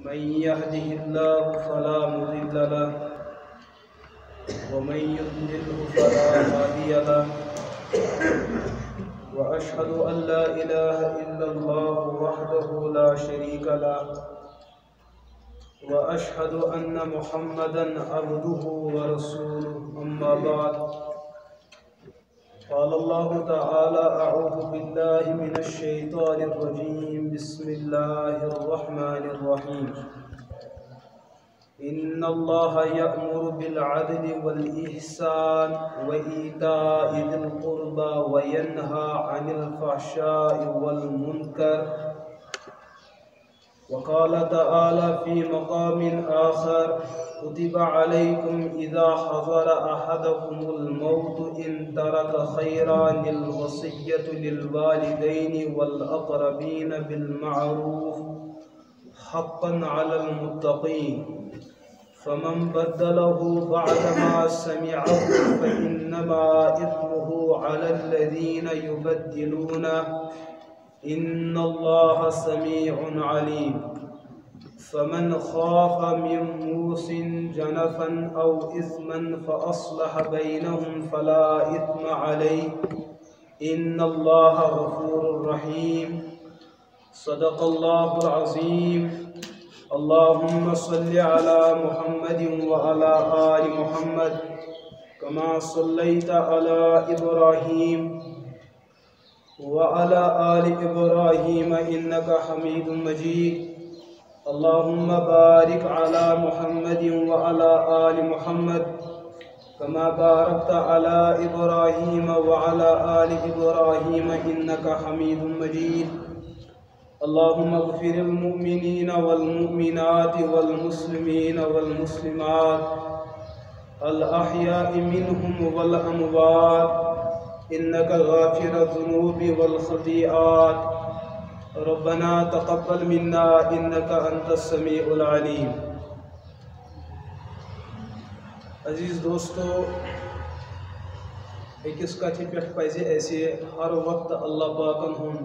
من يهده الله فلا مضل له ومن يضلله فلا هادي له وأشهد أن لا إله إلا الله وحده لا شريك له وأشهد أن محمدا عبده ورسوله أما بعد قال الله تعالى أعوذ بالله من الشيطان الرجيم بسم الله الرحمن الرحيم إن الله يأمر بالعدل والإحسان وإيتاء ذي القربى وينهى عن الفحشاء والمنكر وقال تعالى في مقام آخر كتب عليكم إذا حضر أحدكم الموت إن ترك خيرا الوصية للوالدين والأقربين بالمعروف حقا على المتقين فمن بدله بعدما سمعه فإنما إثمه على الذين يبدلونه إن الله سميع عليم فمن خاف من موص جنفا أو إثما فأصلح بينهم فلا إثم عليه إن الله غفور رحيم صدق الله العظيم اللهم صل على محمد وعلى آل محمد كما صليت على إبراهيم وعلى آل إبراهيم إنك حميد مجيد اللهم بارك على محمد وعلى آل محمد كما باركت على إبراهيم وعلى آل إبراهيم إنك حميد مجيد اللهم اغفر المؤمنين والمؤمنات والمسلمين والمسلمات الأحياء منهم والأموات إنك غافر الذنوب والخطيئات ربنا تقبل منا إنك أنت السميع العليم عزیز دوستو ایکس کتھِ پٮ۪ٹھ پزِ اَسہِ ہر وقت اللہ پاکن ہُنٛد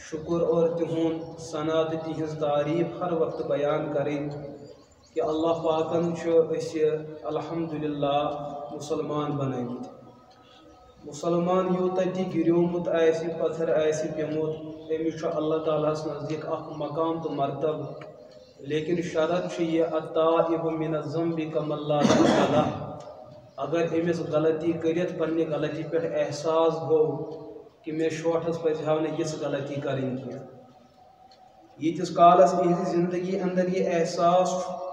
شکر اور تہُنٛد ثنا تہٕ تِہنٛز تعریف ہر وقت بیان کرٕنۍ کہ اللہ پاکن چھُ أسۍ الحمدللہ مسلمان بنٲومٕتۍ مسلمان یوٗتاہ تہِ گِریومُت آسہِ پتھر آسہِ پیوٚمُت أمِس چھُ اللہ تعالیٰ ہس نزدیٖک اکھ مقام تہٕ مرتب لیکن شرط چھُ یہِ التائب من الذنب کمن لا ذنب لہ اگر أمِس غلطی کٔرِتھ پننہِ غلطی پٮ۪ٹھ احساس گوٚو کہ مےٚ شوٹھس پزِ ہا نہٕ یِژھ غلطی کرٕنۍ کینٛہہ ییٖتِس کالس یِہنٛزِ زندگی انٛدر یہِ احساس چھُ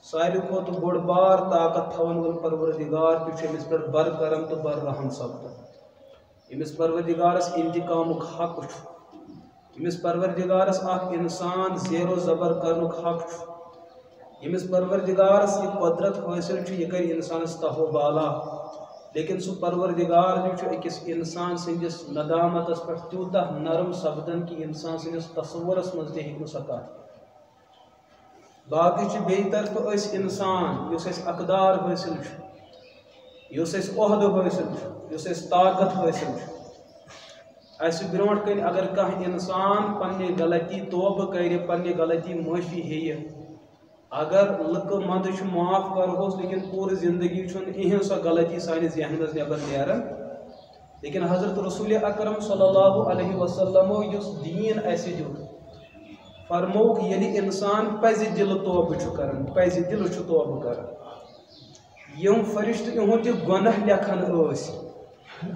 ساروی کھۄتہٕ بوٚڑ بار طاقت تھاون وول پروردگار تہِ چھُ أمِس پٮ۪ٹھ بر کرم تہٕ بر رحم سپدان أمِس پروردگارس انتقامُک حق چھُ أمِس پروردگارس اکھ انسان زیر و زبر کرنُک حق چھُ ییٚمِس پروردگارس یہِ قدرت حٲصِل چھُ یہِ کرِ انسانس تہو بالا لیکن سُہ پروردگار چھُ أکِس انسان سٕنٛدِس ندامتس پٮ۪ٹھ تیوٗتاہ نرم سپدان کہ انسان سٕنٛدِس تصورس منٛز تہِ ہیٚکہِ نہٕ سۄ کتھ باقٕے چھِ بیٚیہِ طرفہٕ أسۍ انسان یُس اَسہِ اقدار حٲصِل چھُ یُس اَسہِ عہدٕ حٲصِل چھُ یُس اَسہِ طاقت حٲصِل چھُ اَسہِ برونٛٹھ کَنہِ اگر کانٛہہ انسان پننہِ غلطی توبہٕ کرِ پننہِ غلطی معٲفی ہیٚیہِ اگر لُکہٕ منٛدٕ چھُ معاف کرہوس لیکن پوٗرٕ زندگی چھُنہٕ یِہنٛز سۄ غلطی سانہِ ذہنہٕ منٛز نٮ۪بر نیران لیکن حضرت رسول اکرم صلی اللہ علیہ وسلمو یُس دیٖن اَسہِ دیُت فرمووُکھ ییٚلہِ انسان پزِ دِلہٕ توبہٕ چھُ کران پزِ دِلہٕ چھُ توبہٕ کران یِم فرشتہٕ یِہُنٛد یہِ گۄناہ لیکھان ٲسۍ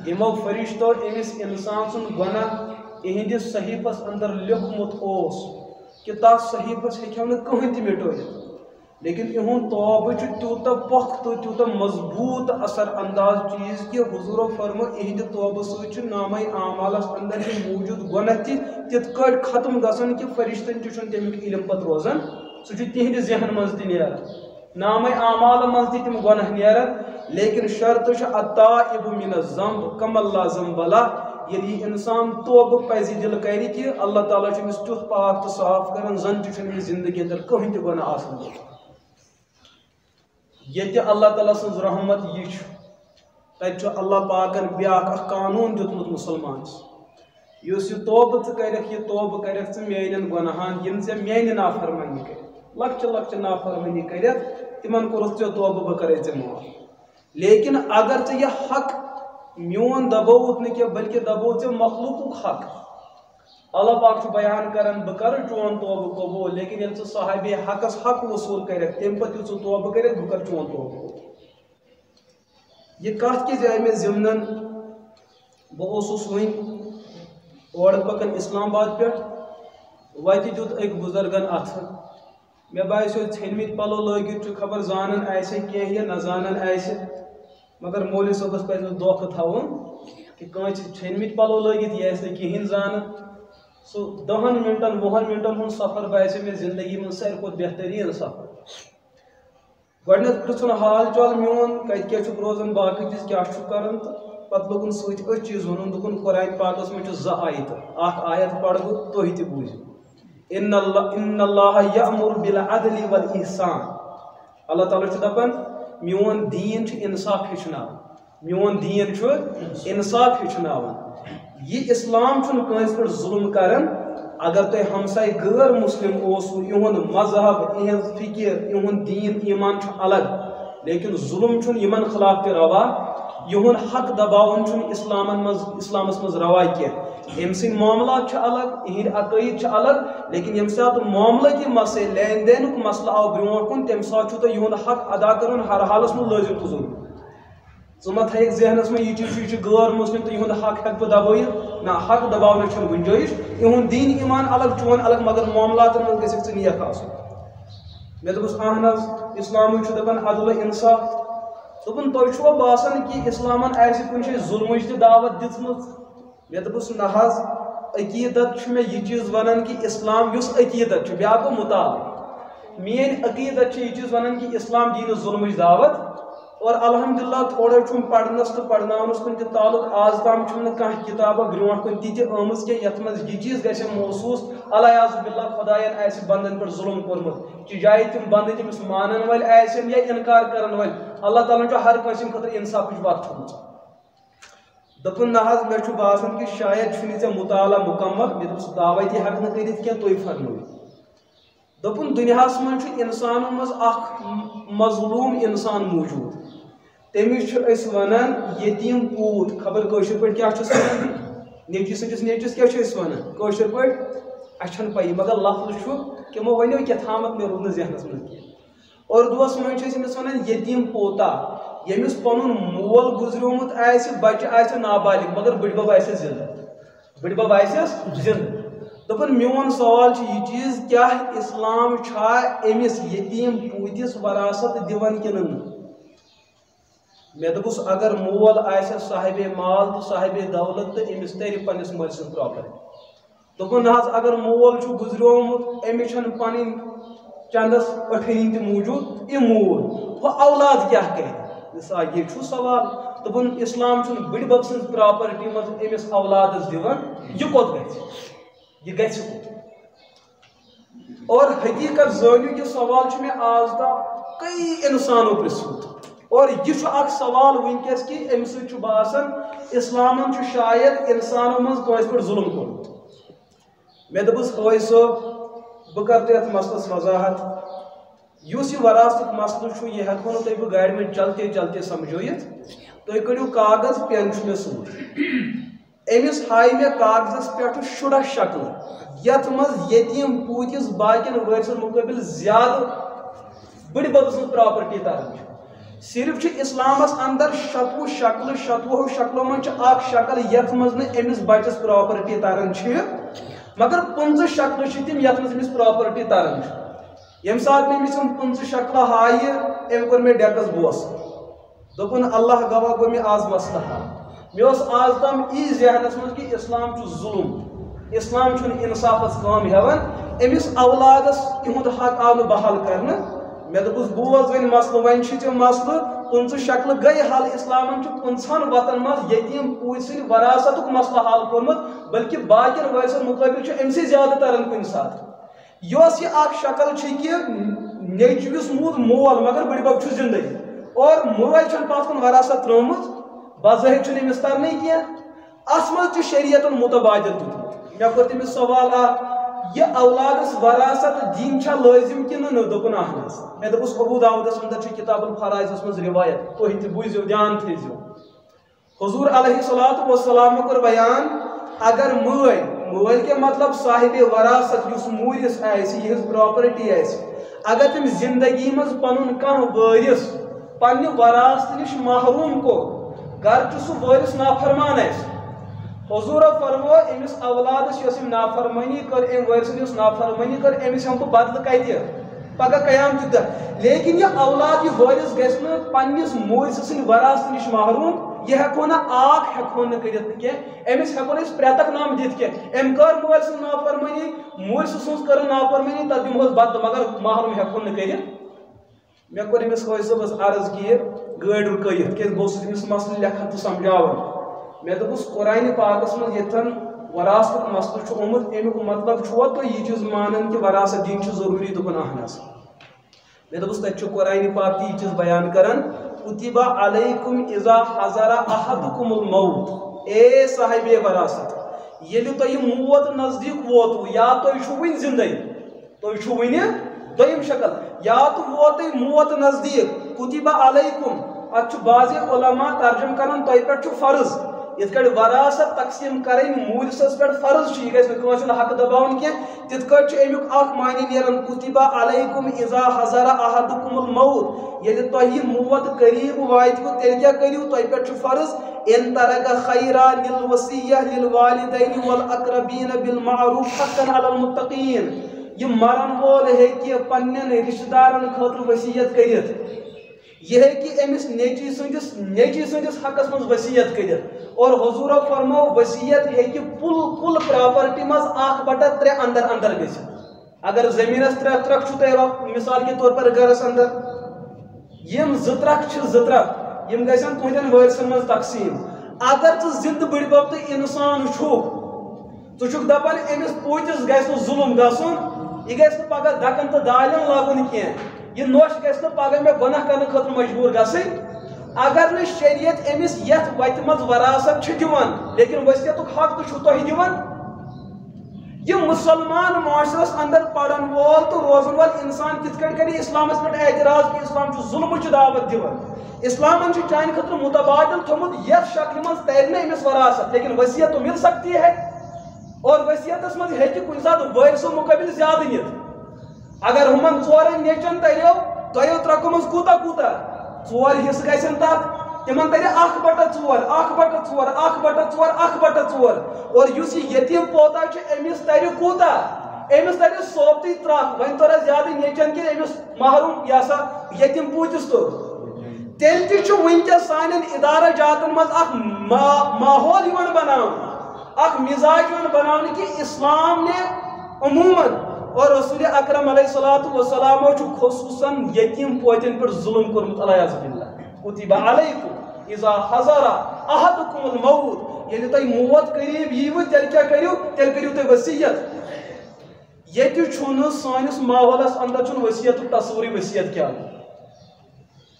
یِمو فرشتو أمِس انسان سُنٛد گۄناہ یِہنٛدِس صحیفس انٛدر لیوٚکھمُت اوس کہ تتھ صحیفس ہیٚکہِ نہٕ کٕہٕنۍ تہِ مِٹٲوِتھ لیکن یِہُنٛد توبہٕ چھُ تیوٗتاہ پۄکھ تہٕ تیوٗتاہ مضبوٗط اثر انداز چیٖز کہ حضوٗرو فرمو یِہنٛدِ توبہٕ سۭتۍ چھُ نامے اعمالس انٛدر یہِ موٗجوٗد گۄناہ تہِ تِتھ کٲٹھۍ ختم گژھان کہ فرشتن تہِ چھُنہٕ تمیُک علم پتہٕ روزان سُہ چھُ تِہنٛدِ ذہن منٛز تہِ نیران نامے اعمالن منٛز تہِ تِم گۄناہ نیران لیکن شرطہٕ چھُ التائب من الذنب کمن لا ذنب لہ ییٚلہِ یہِ انسان توبہٕ پزِ دِلہٕ کرِ کہ اللہ تعالیٰ چھُ أمِس تیُتھ پاک تہٕ صاف کران زن تہِ چھُنہٕ أمِس زندگی انٛدر کٕہٕنۍ تہِ گۄناہ آسان ییٚتہِ اللہ تعالیٰ سٕنٛز رحمت یہِ چھُ تتہِ چھُ اللہ پاکن بیاکھ اکھ قانوٗن دیُتمُت مُسلمانس یُس یہِ توبہٕ ژٕ کرکھ یہِ توبہٕ کرکھ ژٕ میانٮ۪ن گۄناہن یِم ژےٚ میانہِ نافرمٲنی کٔرِتھ لکچ نافرمانی کرت تمن کورس ژے توبہ بہ کرے ژے معاف لیکن اگر ژے یہ حق میون دبوت نہ کینٛہہ بلکہ دبوت ژے مخلوقک حق اللہ پاک بیان کران بہ کر چون توبہ قبول لیکن یل ژے صاحب حقس حق وصول کرت تم پتہ ژے توبہ کرت بہ کر چون توبہ قبول یہ کت کز آئی مے ضمن بہس ون اور پکان اسلام آباد پہ وتہ دیت اک بزرگن اتھ مے باسیو ژھنمت پلو لگت خبر زانن آسے کینٛہہ یا نہ زانن آسے مگر مولوی صٲبس پزِ نہٕ دھوکہ تھاوُن کہ کٲنٛسہِ ژھنمت پلو لگت یہ آسہِ نہٕ کہیٖنۍ زانن سُہ 10 منٹن 20 منٹن ہُنٛد سفر باسیو مے زندگی منٛز ساروی کھۄتہٕ بہتریٖن سفر گۄڈنیٚتھ پرژھُن حال چال میون کتہِ کیٛاہ چھُکھ روزان باقٕے چیٖز کیٛاہ چھُکھ کران تہٕ پتہٕ لوگُن سۭتۍ أتھۍ چیٖز وَنُن دوٚپُن قرآن پاکس منٛز چھُ 2 آیتہٕ اکھ آیت پرٕ بہٕ تُہۍ تہِ بوٗزِو ان اللہ یأمر بالعدل والإحسان اللہ تعالیٰ چھُ دپان میون دیٖن چھُ انصاف ہیٚچھناوان میون دیٖن چھُ انصاف ہیٚچھناوان یہ اسلام چھُنہٕ کٲنٛسہِ پٮ۪ٹھ ظلم کران اگر تۄہہِ ہمساے غٲر مسلم اوسوٕ یِہُنٛد مذہب یِہٕنٛز فکر یِہُنٛد دیٖن ایمان چھُ الگ لیکن ظلم چھُنہٕ یِمن خلاف تہِ روا یِہُنٛد حق دباوُن چھُنہٕ اسلامس منٛز روا کینٛہہ أمۍ سٕنٛدۍ معاملات چھِ الگ یِہٕنٛدۍ عقٲیِد چھِ الگ لیکن ییٚمہِ ساتہٕ معاملٲتی مسئلہٕ لین دینُک مسئلہٕ آو برونٛٹھ کُن تمہِ ساتہٕ چھُو تۄہہِ یِہُنٛد حق ادا کرُن ہر حالس منٛز لٲزم تہٕ ضروٗری ژٕ مہ تھایکھ ذہنس منٛز یہِ چیٖز چھُ غٲر مسلم تہٕ یِہُنٛد حق ہٮ۪کہٕ بہٕ دبٲیِتھ نہ حق دباونٕچ چھنہٕ گُنجٲیش یِہُنٛد دیٖن ایمان الگ چون الگ مگر معاملاتن منٛز گژھکھ ژٕ نیک آسُن مےٚ دوٚپُس اہن حظ اسلامٕے چھُ دپان عدل و انصاف دوٚپُن تۄہہِ چھُوا باسان کہ اسلامن آسہِ کُنہِ جایہِ ظلمٕچ تہِ دعوت دِژمٕژ مےٚ دوٚپُس نہ حظ عقیٖدت چھُ مےٚ یہِ چیٖز ونان کہ اسلام یُس عقیٖدت چھُ بیٛاکھ گوٚو مطالعہٕ میٲنۍ عقیٖدت چھِ یہِ چیٖز ونان کہ اسلام دی نہٕ ظلمٕچ دعوت اور الحمدللہ تھوڑا چھُم پرنس تہٕ پرناونس کُن تہِ تعلق آز تام چھُم نہٕ کانٛہہ کِتابہ برونٛٹھ کُن تِتہِ آمٕژ کینٛہہ یتھ منٛز یہِ چیٖز گژھِ محسوٗس الیاذ باللہ خۄداین آسہِ بندن پٮ۪ٹھ ظلم کوٚرمُت چہِ جایہِ تِم بندٕ تٔمِس مانن وٲلۍ آسن یا انکار کرن وٲلۍ اللہ تعالیٰ چھُ ہر کٲنٛسہِ ہٕنٛدِ خٲطرٕ انصافٕچ وتھ تھٲومٕژ دوٚپُن نہ حظ مےٚ چھُ باسان کہ شاید چھُنہٕ ژےٚ مطالعہ مکمل مےٚ دوٚپُس دعوے تہِ ہٮ۪کہٕ نہٕ کٔرِتھ کینٛہہ تُہۍ فرمٲیِو دوٚپُن دُنیاہس منٛز چھُ انسانن منٛز اکھ مظلوٗم انسان موٗجوٗد تٔمِس چھِ أسۍ ونان یتیٖم پوٗت خبر کٲشِر پٲٹھۍ کیٛاہ چھِس ونان نیٚچوِ سٕنٛدِس نیٚچوِس کیٛاہ چھِ أسۍ ونان کٲشِر پٲٹھۍ اَسہِ چھَنہٕ پَیی مگر لفظ چھُ تِمو ؤنِو کیٛاہ تھامَتھ مےٚ روٗد نہٕ ذہنس منٛز کینٛہہ اردوٗوس منٛز چھِ أسۍ أمِس ونان یتیٖم پوتا ییٚمِس پنُن مول گُزریومُت آسہِ بچہِ آسہِ نابالغ مگر بٕڈبب آسٮ۪س زِندٕ بٕڈبب آسٮ۪س زِندٕ دوٚپُن میون سوال چھُ یہِ چیٖز کیٛاہ اسلام چھا أمِس یتیٖم پوٗتِس وراثت دِوان کِنہٕ نہٕ مےٚ دوٚپُس اگر مول آسہِ صاحبِ مال تہٕ صاحبِ دولت تہٕ أمِس ترِ پننِس مٲلۍ سٕنٛز پراپرٹی دوٚپُن نہ حظ اگر مول چھُ گُزریومُت أمِس چھنہٕ پنٕنۍ چندس ٲٹھٲنی تہِ موٗجوٗد یہِ موٗل ہُہ اولاد کیٛاہ کرِ یہِ چھُ سوال دوٚپُن اسلام چھُنہٕ بٕڈبب سٕنٛز پراپرٹی منٛز أمِس اولادس دِوان یہِ کوٚت گژھِ یہِ گژھِ کوٚت اور حقیٖقت زٲنِو یہِ سوال چھُ مےٚ آز تام کئی انسانو پرژھمُت اور یہِ چھُ اکھ سوال وٕنکیٚس کہِ اَمہِ سۭتۍ چھُ باسان اسلامن چھُ شاید انسانو منٛز کٲنٛسہِ پٮ۪ٹھ ظُلم کوٚرمُت مےٚ دوٚپُس حٲج صٲب بہٕ کرٕ تۄہہِ اَتھ مسلس وضاحت یُس یہِ وراثتُک مسلہٕ چھُ یہِ ہٮ۪کہو نہٕ تۄہہِ بہٕ گاڑِ منٛز چلتے چلتے سمجھٲیِتھ تُہۍ کٔڑِو کاغذ پٮ۪ن چھُ مےٚ سۭتۍ أمِس ہایہِ مےٚ کاغذس پٮ۪ٹھٕ شُراہ شکلہٕ یتھ منٛز یتیٖم پوٗتِس باقین وٲرثن مُقٲبِل زیادٕ بٕڈبب سٕنٛز پراپرٹی تران چھِ صرف چھِ اسلامس اندر 26 شکلہٕ 27 شکلو منٛز چھِ اکھ شکل یتھ منٛز نہٕ أمِس بچس پراپرٹی تران چھِ مگر 15 شکلہٕ چھِ تِم یتھ منٛز أمِس پراپرٹی تران چھِ ییٚمہِ ساتہٕ مےٚ أمِس یِم 15 شکلہٕ ہایہِ أمۍ کوٚر مےٚ ڈیکس بوس دوٚپُن اللہ گواہ گوٚو مےٚ آز مسلہٕ حل مےٚ اوس آز تام یی ذہنس منٛز کہِ اسلام چھُ ظُلم اسلام چھُنہٕ انصافس کٲم ہٮ۪وان أمِس اولادس تِہُنٛد حق آو نہٕ بحال کرنہٕ مےٚ دوٚپُس بوز وۄنۍ مسلہٕ وۄنۍ چھِ تِم مسلہٕ 15 شکلہٕ گٔے حل اسلامن چھُ 15 وتن منٛز یتیٖم پوٗتۍ سٕنٛدِ وراثتُک مسلہٕ حل کوٚرمُت بلکہِ باقین وٲرثن مُقٲبِل چھُ أمۍ سٕے زیادٕ تران کُنہِ ساتہٕ یۄس یہِ اکھ شکل چھِ کہِ نیٚچوِس موٗد مول مگر بٕڈبب چھُ زِندے اور مٲلۍ چھنہٕ پتھ کُن وراثت ترٲومٕژ بظٲہر چھُنہٕ أمِس ترنٕے کینٛہہ اتھ منٛز تہِ شریعتن مُتبادل دیُتمُت مےٚ کوٚر تٔمِس سوال اکھ یہ اولادس وراثت دین چھا لازم کنہ دوپن اہنس میں دپس ابو داؤدس اندر چھ کتاب الفرائض مز روایت تھی تہ بوزیو دھیان تھیزیو حضور علیہ الصلوۃ والسلام کر بیان اگر مول کے مطلب صاحب وراثت یس مورس یہ پراپرٹی اگر تم زندگی مز پن کھانا وارث پنہ وراثت نش محروم کو گرچہ سہ وارث نافرمان حضور فرمو امس اولادس یس نافرمانی کر ام وارث یس نافرمانی کر امس ہم بدل کتہ پگہ قیامت دہ لیکن یہ اولاد یہ وارث گھس پنس مورس سند وراثت نش محروم یہ ہیکو نا آگ ہیکو نا کرت کی امس ہیکو نا پریتک نام دت کی ام کر مول سن نافرمانی مورس سن کر نافرمانی تر دمہوس بدل مگر محروم ہیکو نا کرت مے کور امس خواج صبس عرض کی گاڑی رکیت کہ بہت امس مسئلہ لکھان تو سمجھاون مے دپس قرآن پاکس من یتن وراثت مسئلہ آمت امیک مطلب چھوا تو یہ چیز مانن کہ وراثت دین ضروری دپن اہنس مے دپس تت قرآن پاک یہ چیز بیان کران کتب علیکم اذا حضر احدکم الموت اے صاحب وراثت یل تہ موت نزدیک ووتو یا تہ چھو ون زندے تہ چھو ون دویم شکل یا تو ووت موت نزدیک کتب علیکم اتھ بعض علماء ترجم کران تہ پہ فرض یت کڑ وراثت تقسیم کریں مورسس پہ فرض یہ گھس نہ حق دباون کی تت کٹ امیک اخ معنی نیران کتب علیکم اذا حضر احدکم الموت یل تہ موت قریب واتو تیل کیا کریو تہ پہ فرض ان ترک خیرا للوصیہ للوالدین والاقربین بالمعروف حقا علی المتقین یہ مرن وول ہے کہ پنن رشتہ دارن خاطر وصیت کرت یہ ہے کہ امس نیچی سندس حقس من وصیت کرت اور حضور فرمو وصیت ہے کہ کل پراپرٹی مز 1/3 اندر گھس اگر زمینس 3 ترک چھو تہ مثال کے طور پر گھرس اندر یم 2 ترک چھ 2 ترک یم گژھن تہندین وارثن مز تقسیم اگر ژٕ زندٕ بٕڈبب تہٕ انسان چھُکھ ژٕ چھُکھ دپان امس پوٗتِس گژھِ نہٕ ظُلم گژھُن یہ گژھِ نہٕ پگاہ دکن تہٕ دالین لاگُن کینٛہہ یہ نوش گژھِ نہٕ پگاہ مےٚ گۄناہ کرنہٕ خٲطرٕ مجبوٗر گژھٕنۍ اگر نہٕ شریعت امس یتھ وتہِ منٛز وراثت چھُ دِوان لیکن وصیتُک حق تہِ چھُو تۄہہِ دِوان یہ مسلمان معاشرس اندر پڑھن وول تو روزن وول انسان کت کٹ کری اسلامس پہ اعتراض کہ اسلام ظلم دعوت دِوان اسلامن چانہ خاطر متبادل تھومت یتھ شکل من تر امس وراثت لیکن وصیت تو مل سکتی ہے اور وصیتس من ہیکہ کن سات وارثو مقابل زیادہ نت اگر ہمن 4 نیچن تریو تیو ترکو من کوتا 4 حصہ گژھن تک تمن ترِ 1/4 1/4 1/4 1/4 اور یس یتیم پوتا امس تر کوتا امس تر صوبتی ترک ون تر زیادہ نیچن کہ امس محروم یہ سا یتیم پوتس تو تیل تہ ونکس سان ادارہ جاتن مز اخ ماحول بناون اخ مزاج بناون کہ اسلام نے عموماً اور رسول اکرم علیہ الصلوۃ والسلام خصوصاً یتیم پوتن پر ظلم کورمت العیاذ باللہ کتب علیکم اذا حضر احدکم الموت یعنی تہ موت قریب یو تیل کیا کریو تیل کریو تہ وصیت یہ چھن سانس ماحولس اندر چھن وصیت تصوری وصیت کیا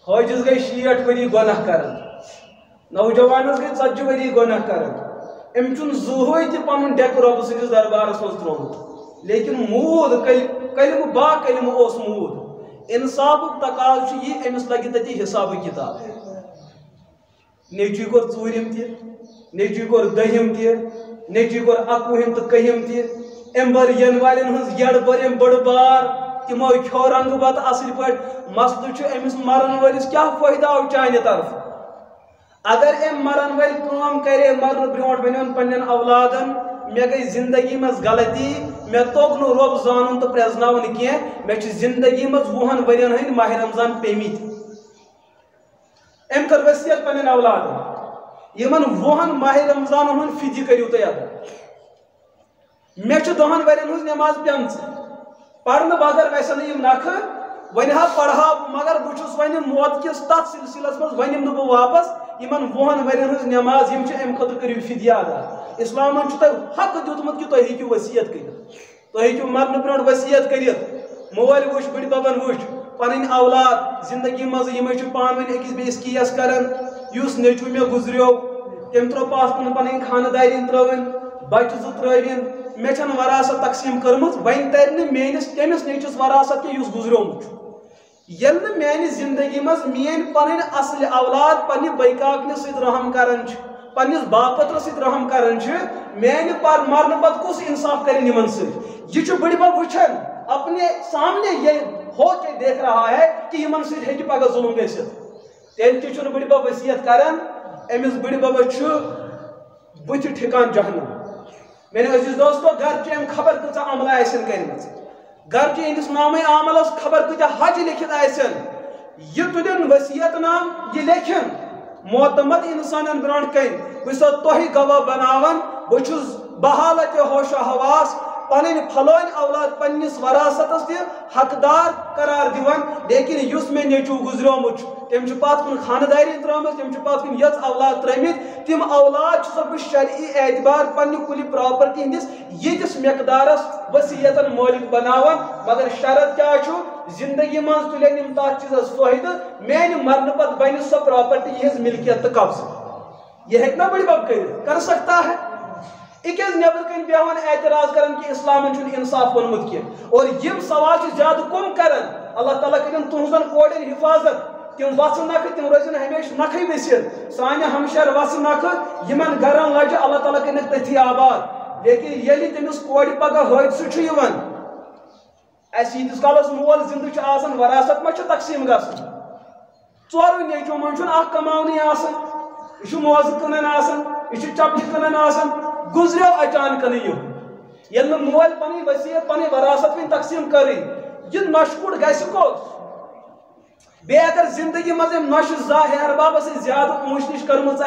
حاجز گئی 60 ؤری گناہ کرن نوجوانس گئی 40 ؤری گناہ کرن ام چھن زہوی تہ پنن ڈیک رب سندس دربارس مز ترومت لیکن مود کلم با کلم اوس مود انصاف تقاض یہ امس لگی تتی حساب کتاب نیچی کور ژوٗرِم تہ نیچی کور دہم تہ نیچی کور 21 تہ 1 تہ امبر ین والن ہنز یڑ برم بڑ بار تمو کھو رنگ بت اصل پٹ مسلہ امس مرن ولس کیا فائدہ آو چانہ طرف اگر ام مرن ول کام کرے مرن برونٹ ون پنن اولادن مے گئی زندگی مز غلطی مے توگ نو رب زانن تو پرزناون کی مے چھ زندگی مز 20 ورین ہند ماہ رمضان پیمت ام کر وصیت پنن اولاد یمن 20 ماہ رمضان ہن فدی کریو تہ ادا مے چھ 2 ورین ہز نماز پیمچ پڑھنے بغیر ویسے یم نکھ ون ہا پڑھا مگر بچس ون موت کس تر سلسلس مز ونم نہ واپس یمن 20 ورین ہز نماز یم چھ ام خاطر کریو فدیہ ادا اسلامن چھ تہ حق دیتمت کہ تہ ہیکو وصیت کرت تہ ہیکو مرن برونٹ وصیت کرت مول وچ بڑ ببن وچ پنن اولاد زندگی مز یم چھ پان ون اکس بیس کیس کرن یس نیچو مے گزریو تم ترو پاس پنن خاندارین ترون بچہ 2 ترٲوِن مے چھن وراثت تقسیم کرمز وین تر میانس تمس نیچس وراثت کی یس گزریومت یل میانہ زندگی مز مین پن اصل اولاد پنہ بائکاکن ست رحم کران پنس باپتر ست رحم کران میانہ پر مرن پت کس انصاف کر نمن ست یہ بڑی بب وچھان اپنے سامنے یہ ہو کے دیکھ رہا ہے کہ یمن ست ہیکہ پگہ ظلم گژھت تیل تہ بڑی بب وصیت کران امس بڑی ببس بت ٹھکان جہنم میرے عزیز دوستو گرچہ ام خبر کۭژاہ عملہ آسن کرمژ گرچہ اندس نامہ عملس خبر کۭتیاہ حج لکھت آسن یہ تلن وصیت نام یہ لیکھن معتمد انسانن برونٹ کن بس تہ گواہ بناوان بچس بحالت ہوش و حواس پنن پھلون اولاد پنس وراثتس تہ حقدار قرار دیوان لیکن یس میں نیچو گزریومت تم پات کن خانداری ترمت تم پات کن یژ اولاد ترمت تم اولاد سب شرعی اعتبار پنہ کل پراپرٹی ہندس یتس مقدارس وصیتن مالک بناوان مگر شرط کیا زندگی من تلن یم تات چیزس فائدہ میانہ مرن پت بن سو پراپرٹی یہ ملکیت تو قبضہ یہ ہیکنا بڑی بب کر سکتا ہے اکیز نیبر کن بیوان اعتراض کرن کہ اسلام چھن انصاف ونمت کی اور یم سوال زیادہ کم کرن اللہ تعالیٰ کرن تہذن کوڑن حفاظت تم وس نکھ تم روزن ہمیشہ نکھے ورسد سانہ ہمشر وس نکھ یمن گرن لجہ اللہ تعالیٰ کرن تتھی آباد لیکن یلی تمس کوڑ پگہ حادثہ یوان اس یتس کالس مول زندہ آسان وراثت ما تقسیم گژھن ژورو نیچو من اخ کماونی آسان یہ موزہ کٕنان آسان یہ چپلہ کٕنان آسان گزریو اچانک یل مول پن وصیت پن وراثت وین تقسیم کریں یہ نشکڑ گھس کوت بی اگر زندگی مز نش زا ہیر بابس زیادہ اونچ نش کرمز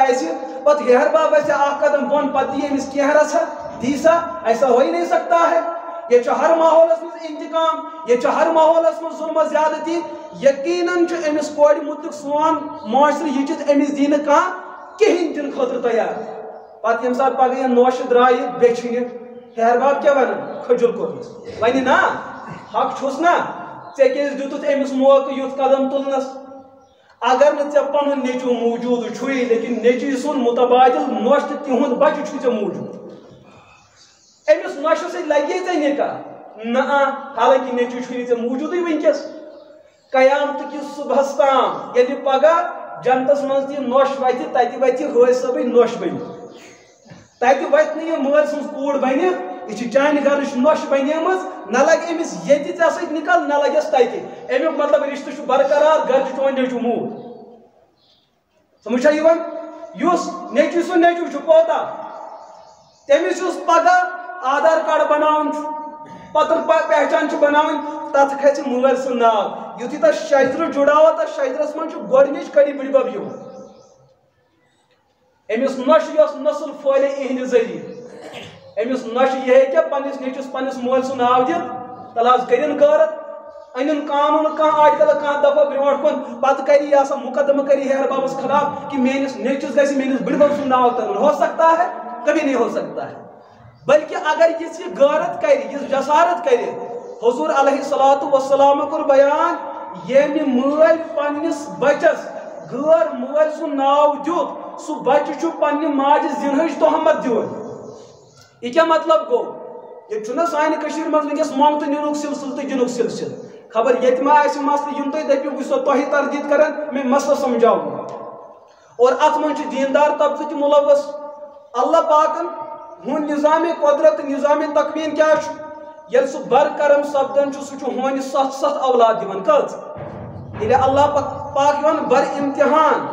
پت ہیر باب اخ قدم بون پتہ دی امس کیرس دیسا ایسا ہو ہی نہیں سکتا ہے یہ ہر ماحولس مز انتقام یہ ہر ماحولس مز ظلم زیادتی یقیناً امس کور متعلق سون معاشرہ یہ چیز امس دی کہین دن خاطر تیار پتہ یم سات پگہ یہ نوش درائے بیچھنہ ہیر باب کیا ون کھجر کورمس ون نا حق چھس نا ے کیس دتت امس موقع یت قدم تلنس اگر نا پن نیچو موجود چھوئی لیکن نیچی سن متبادل نوش تو تہد بچہ چھ موجود امس نوش سی لگے ے نکاح نا حالانکہ نیچو چھ موجودی ونکس قیامت کس صبحس تام یل پگہ جنتس من تہ نوش وت تتہ وت حٲج صٲبٕے نوش بن تتہ وت نہ یہ مٲلۍ سٕنٛز کوٗر بنہِ یہ چانہ گرچ نوش بنیمز نہ لگ امس یہ ٹھیک نکل نہ لگس تتہ امیک مطلب رشتہ برقرار گر چون نیچو مول سمجھا اس نیچو سن نیچو پوتا تمس پگہ آدھار کارڈ بناون پتر پہچان بناون تت کھس مول سن ناو یتھی تس شجر جڑاو تس شجرس من گۄڈنِچ کڑی بڑی بب امس نوش یس نسل پھہلے اہند ذریعہ امس نوش یہ کہ پنس نیچس پنس مول سن ناو دت تل حظ کرن غارت ان قانون کھانا آج کل کھانا دفعہ برونٹ کن پتہ کری یہ مقدمہ کری ہیر بابس خلاف کہ میانس نیچس گھس میانس بڑ بب سن ناو ترن ہو سکتا ہے کبھی نہیں ہو سکتا ہے بلکہ اگر یہ غارت کر جسارت کر حضور علیہ الصلوۃ والسلام کور بیان یعنی مول پنس بچس غیر مول سن ناو دیت سہ بچہ پنہ ماجہ زنہج تہمت دون یہ کیا مطلب گو یہ سانہ کشیر من ونکس ممتہ نینک سلسلہ تو جنک سلسلہ خبر یہ ما مسئلہ یم تھی دپو بہت تہ تردید کران میں مسئلہ سمجھاؤ اور ات من دیندار طبقہ تہ ملوث اللہ پاکن ہن نظام قدرت نظام تقوین کیا یل سہ بر کرم سپدان سہ ہون 7 اولاد دِوان کٔژ ییٚلہِ اللہ پاک یوان بر امتحان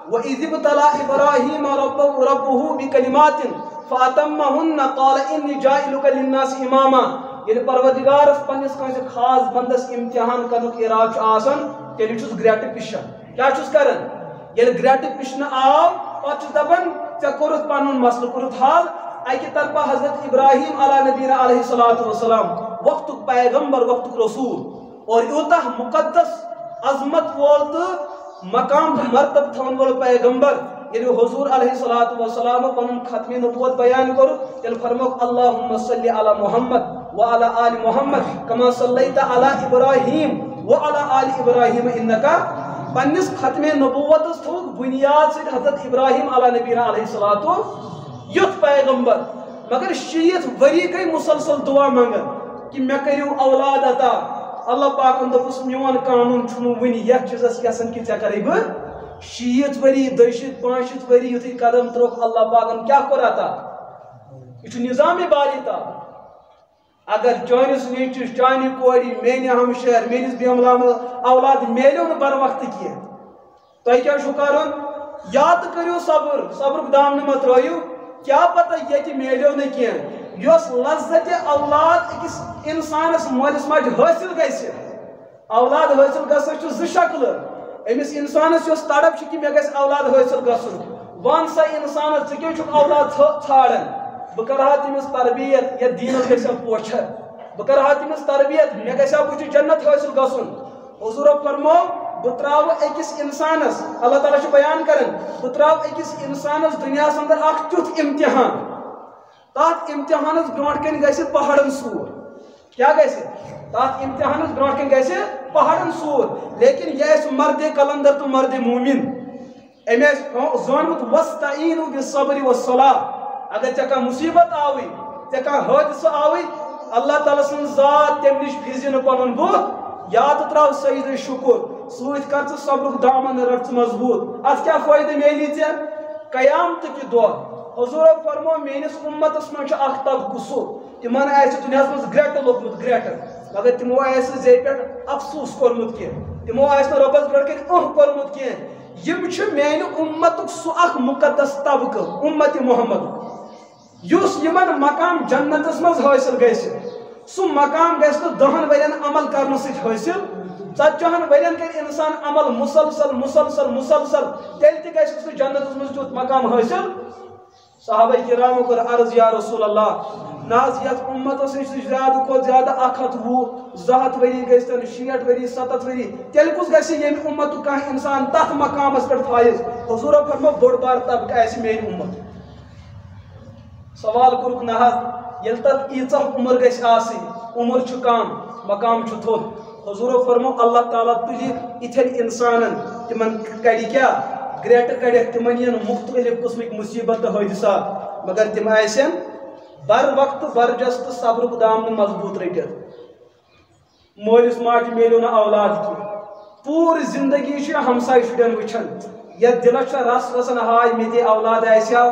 وَإِذِ ابْتَلَىٰ إِبْرَاهِيمَ رَبُّهُ بِكَلِمَاتٍ فَأَتَمَّهُنَّ قَالَ إِنِّي جَاعِلُكَ لِلنَّاسِ إِمَامًا ییٚلہِ پروردگارس پننس کٲنٛسہِ خاص بندس امتحان کرنُک اِرادٕ چھُ آسان تیٚلہِ چھُس گرٛٮ۪ٹہٕ پِشان کیٛاہ چھُس کران ییٚلہِ گرٛٮ۪ٹہٕ پِشنہٕ آو پتہٕ چھُس دپان ژےٚ کوٚرُتھ پنُن مسلہٕ کوٚرُتھ حل اکہ طرفہ حضرت ابراہیم علیہ نبینا علیہ الصلوۃ والسلام وقت پیغمبر وقت رسول اور یوتہ مقدس عظمت وول تو مقام مرتب تھون وول پیغمبر ییٚلہِ حضور علیہ الصلوۃ والسلام پنن ختم نبوت بیان کور تیٚلہِ فرموک اللهم صل علی محمد وعلى آل محمد كما صليت على ابراہیم وعلى آل ابراہیم انك پنس ختم نبوت تھوک بنیاد سے حضرت ابراہیم علیہ نبینا علیہ الصلوۃ یت پیغمبر مگر 60 وری گئی مسلسل دعا منگن کہ میں کریو اولاد عطا اللہ پاکن دپس میون قانون چھنو ونی یتھ چیزس یسن کہ ژے کرے بہ 60 وری 265 وری یتھ قدم تروک اللہ پاکن کیا کور عطا یہ نظام باری تعالیٰ اگر چانس نیچس چانہ کوری میانہ ہمشہر میانس بیملام اولاد میلیو نہ بر وقت کی تہ کیا کرن یاد کریو صبر صبر دام نہ مت رویو کیا پتہ یہ میلیو نہ کی یس لذت اولاد اکس انسانس مالس ماج حاصل گژھِ اولاد حاصل گژھن چھ ز شکل امس انسانس یس تڑپ چھ کہ مے گژھِ اولاد حاصل گژھن ون سا انسانس ژٕ کیٛاہ چھُکھ اولاد ژھانڈان بہ کرہا تمس تربیت یا دینس گژھِ پوچھر بہ کرہا تمس تربیت مے گژھِ بچ جنت حاصل گژھن حضور فرمو بہ تراو اکس انسانس اللہ تعالیٰ چھ بیان کران بہ تراو اکس انسانس دنیا اندر اخ تیُتھ امتحان تات امتحانس برونٹ کن گژھِ پہاڑن سور کیا گژھِ تات امتحانس برونٹ کن گژھِ پہاڑن سور لیکن یہ مرد کلندر تو مرد مومن امی زونمت وستعینوا بالصبر والصلاۃ اگر ژےٚ مصیبت آوی ژےٚ حادثہ آوی اللہ تعالیٰ سن ذات تم نش پھرزِ نہٕ پنن بُتھ یاد تراو سجدٕ شکر سۭتۍ کر ژٕ صبرُک دامن رٹ ژٕ مضبوط اتھ کیا فٲیدٕ میلی ژےٚ قیامتٕکہِ دۄہ حضور فرمو میٲنِس اُمتس منٛز چھُ اکھ طبقہٕ سُہ تمن آسہِ دُنیاہس منٛز گرٛٮ۪ٹہٕ لوٚگمُت گرٛٮ۪ٹہٕ مگر تمو آسہِ زیٚیہِ پٮ۪ٹھ افسوٗس کوٚرمُت کینٛہہ تمو آسہِ نہٕ رۄبس برونٛٹھ کَنۍ کوٚرمُت کینٛہہ یم چھِ میانہِ اُمتُک سُہ اکھ مُقدس طبقہٕ اُمتِ محمد یُس یمن مقام جنتس منٛز حٲصل گژھِ سُہ مقام گژھِ نہٕ 10 ؤرین عمل کرنہٕ سۭتۍ حٲصل 40 ؤرین کر انسان عمل مسلسل مسلسل مسلسل تیٚلہِ تہِ گژھِ سُہ جنتس منٛز تیُتھ مقام حٲصل صحابہ کرامو کٔر عرض یا رسول اللہ ناز یتھ امتس نش زیادٕ کھۄتہٕ زیادٕ 120 200 ؤری گٔژھتن 60 ؤری 70 ؤری تیٚلہِ کُس گژھِ ییٚمہِ اُمتُک کانٛہہ انسان تتھ مقامس پٮ۪ٹھ فٲیض حضورو فرمو بوٚڑ بار طبقہٕ آسہِ میٲنۍ اُمت سوال کورُکھ نہ حظ ییٚلہِ تتھ ایٖژاہ عمر گژھِ آسٕنۍ عمر چھُ کم مقام چھُ تھوٚد حضورو فرمو اللہ تعالیٰ تُلہِ یِتھٮ۪ن انسانن تمن کڑِ کیٛاہ گرٛٮ۪ٹہٕ کڑٮ۪کھ تمن یِن مختلف قٕسمٕکۍ مُصیبت تہٕ حٲدثات مگر تم آسن بر وقت برجس تہٕ صبرُک دامنہٕ مضبوط رٔٹِتھ مٲلِس ماجہِ میلیو نہٕ اولاد کینٛہہ پوٗرٕ زندگی چھُ ہمساے شُرٮ۪ن وٕچھان یتھ دلس چھِ رس وسان ہاے مےٚ تہِ اولاد آسہِ ہا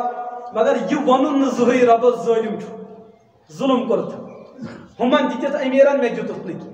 مگر یہ ونُن نہٕ زٕہٕنۍ رۄبس ظٲلِم چھُ ظُلم کوٚرُتھ ہُمن دِتِتھ امیٖرن مےٚ دِتُتھ نہٕ کینٛہہ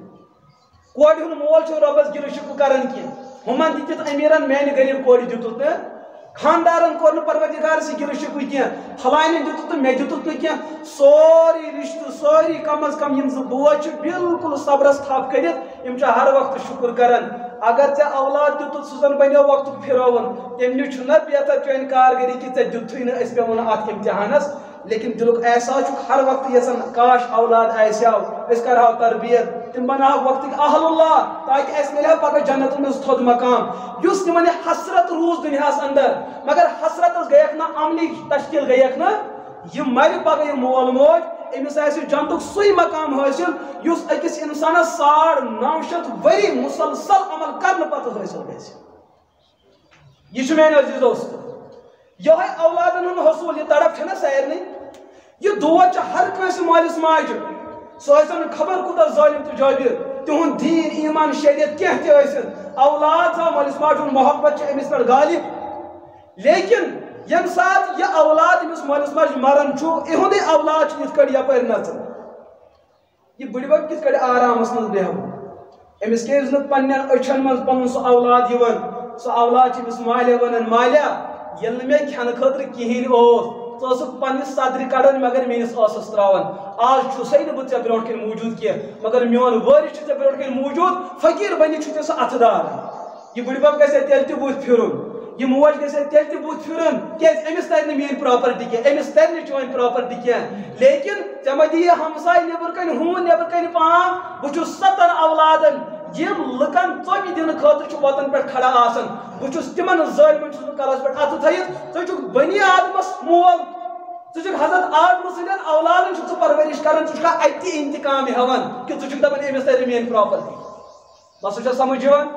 کورِ ہُنٛد مول چھُ رۄبس گِلہٕ شِکوٕ کران کینٛہہ ہُمن دِتِتھ امیٖرن میانہِ غریٖب کورِ دِتُتھ نہٕ خاندارن کوٚر نہٕ پروردگارس گِلہٕ شِکوٕ کینٛہہ پھلانٮ۪ن دِتُتھ تہٕ مےٚ دِتُتھ نہٕ کینٛہہ سورُے رِشتہٕ سٲری کم از کم یِم 2 بوے چھِ بالکل صبرس تھپھ کٔرِتھ یِم چھِ ہر وقتہٕ شُکر کران اگر ژےٚ اولاد دِتُتھ سُہ زن بنیو وقتُک پھِرٲوُن تمہِ نِش چھُنہ بہتر چٲنۍ کارگٔری کہ ژےٚ دِتُتھٕے نہٕ أسۍ پیٚمو نہٕ اتھ امتحانس لیکن دلُک احساس چھُکھ ہر وقتہٕ یژھان کاش اولاد آسہِ ہاو أسۍ کرہاو تربیت تِم بناوہاکھ وقتٕکۍ اہل اللہ تاکہ اَسہِ میلہِ ہا پگاہ جنتس منٛز تھوٚد مقام یُس تِمن یہِ حسرت روٗز دُنیاہس اندر مگر حسرتس گٔیکھ نہٕ عملی تشکیل گٔیکھ نہٕ یہِ مرِ پگاہ یہِ مول موج أمِس آسہِ جنتُک سُے مقام حٲصل یُس أکِس انسانس 950 ؤری مسلسل عمل کرنہٕ پتہٕ حٲصل گژھِ یہ چھُ میانہِ عزیز دوستو یہے اولادن ہُنٛد حصوٗل یہِ تڑپ چھنہ سارنٕے یہ دود چھُ ہر کٲنٛسہِ مٲلِس ماجہِ سُہ ٲسِن خبر کوٗتاہ ظٲلِم تہٕ جٲبِر تِہُنٛد دیٖن ایٖمان شریعت کینٛہہ تہِ ٲسِن اولاد ژاو مٲلِس ماجہِ ہُنٛد محبت چھِ أمِس پٮ۪ٹھ غالب لیکن ییٚمہِ ساتہٕ یہِ اولاد أمِس مٲلِس ماجہِ مران چھُ یِہُنٛدُے اولاد چھُ یِتھ کٔٹھۍ یپٲرۍ نژان یہِ بٕڈِبب کِتھ کٔٹھۍ آرامس منٛز بیٚہوان أمِس کیازِ نہٕ پننٮ۪ن أچھن منٛز پنُن سُہ اولاد یِوان سُہ اولاد چھُ أمِس مالیا ونان مالیا ییٚلہِ نہٕ مےٚ کھٮ۪نہٕ خٲطرٕ کِہیٖنۍ اوس ژٕ ٲسٕکھ پننِس صدرِ کڑان مگر میٲنِس ٲسس تراوان آز چھُسے نہٕ بہٕ ژےٚ برونٛٹھ کَنۍ موٗجوٗد کینٛہہ مگر میون وٲرِث چھُ ژےٚ برونٛٹھ کَنۍ موٗجوٗد فقیٖر بٔنِتھ چھُ ژےٚ سُہ اَتھٕ دار یہِ بٕڈِبب گژھِ تیٚلہِ تہِ بُتھ پھِرُن یہ موج گژھِ تیٚلہِ تہِ بُتھ پھِرُن کیازِ أمِس ترِ نہٕ میٲنۍ پراپرٹی کینٛہہ أمِس ترِ نہٕ چٲنۍ پراپرٹی کینٛہہ لیکن ژےٚ مہ دِیہِ ہمساے نیٚبرٕ کَنۍ ہوٗن نیٚبرٕ کَنۍ پام بہٕ چھُس 7 اولادن یِم لُکن ژۄپہِ دِنہٕ خٲطرٕ چھُ وطن پٮ۪ٹھ کھڑا آسان بہٕ چھُس تِمن ظٲلمن چھُس بہٕ کلس پٮ۪ٹھ اَتھٕ تھٲیِتھ ژٕ چھُکھ بنی آدمس مول ژٕ چھُکھ حضرت آدمہٕ سٕنٛدٮ۪ن اولادن چھُکھ ژٕ پرورش کران ژٕ چھُکھا اَتہِ تہِ انتقام ہٮ۪وان کہِ ژٕ چھُکھ دپان أمِس ترِ میٲنۍ پراپرٹی بس چھا سمجھ یِوان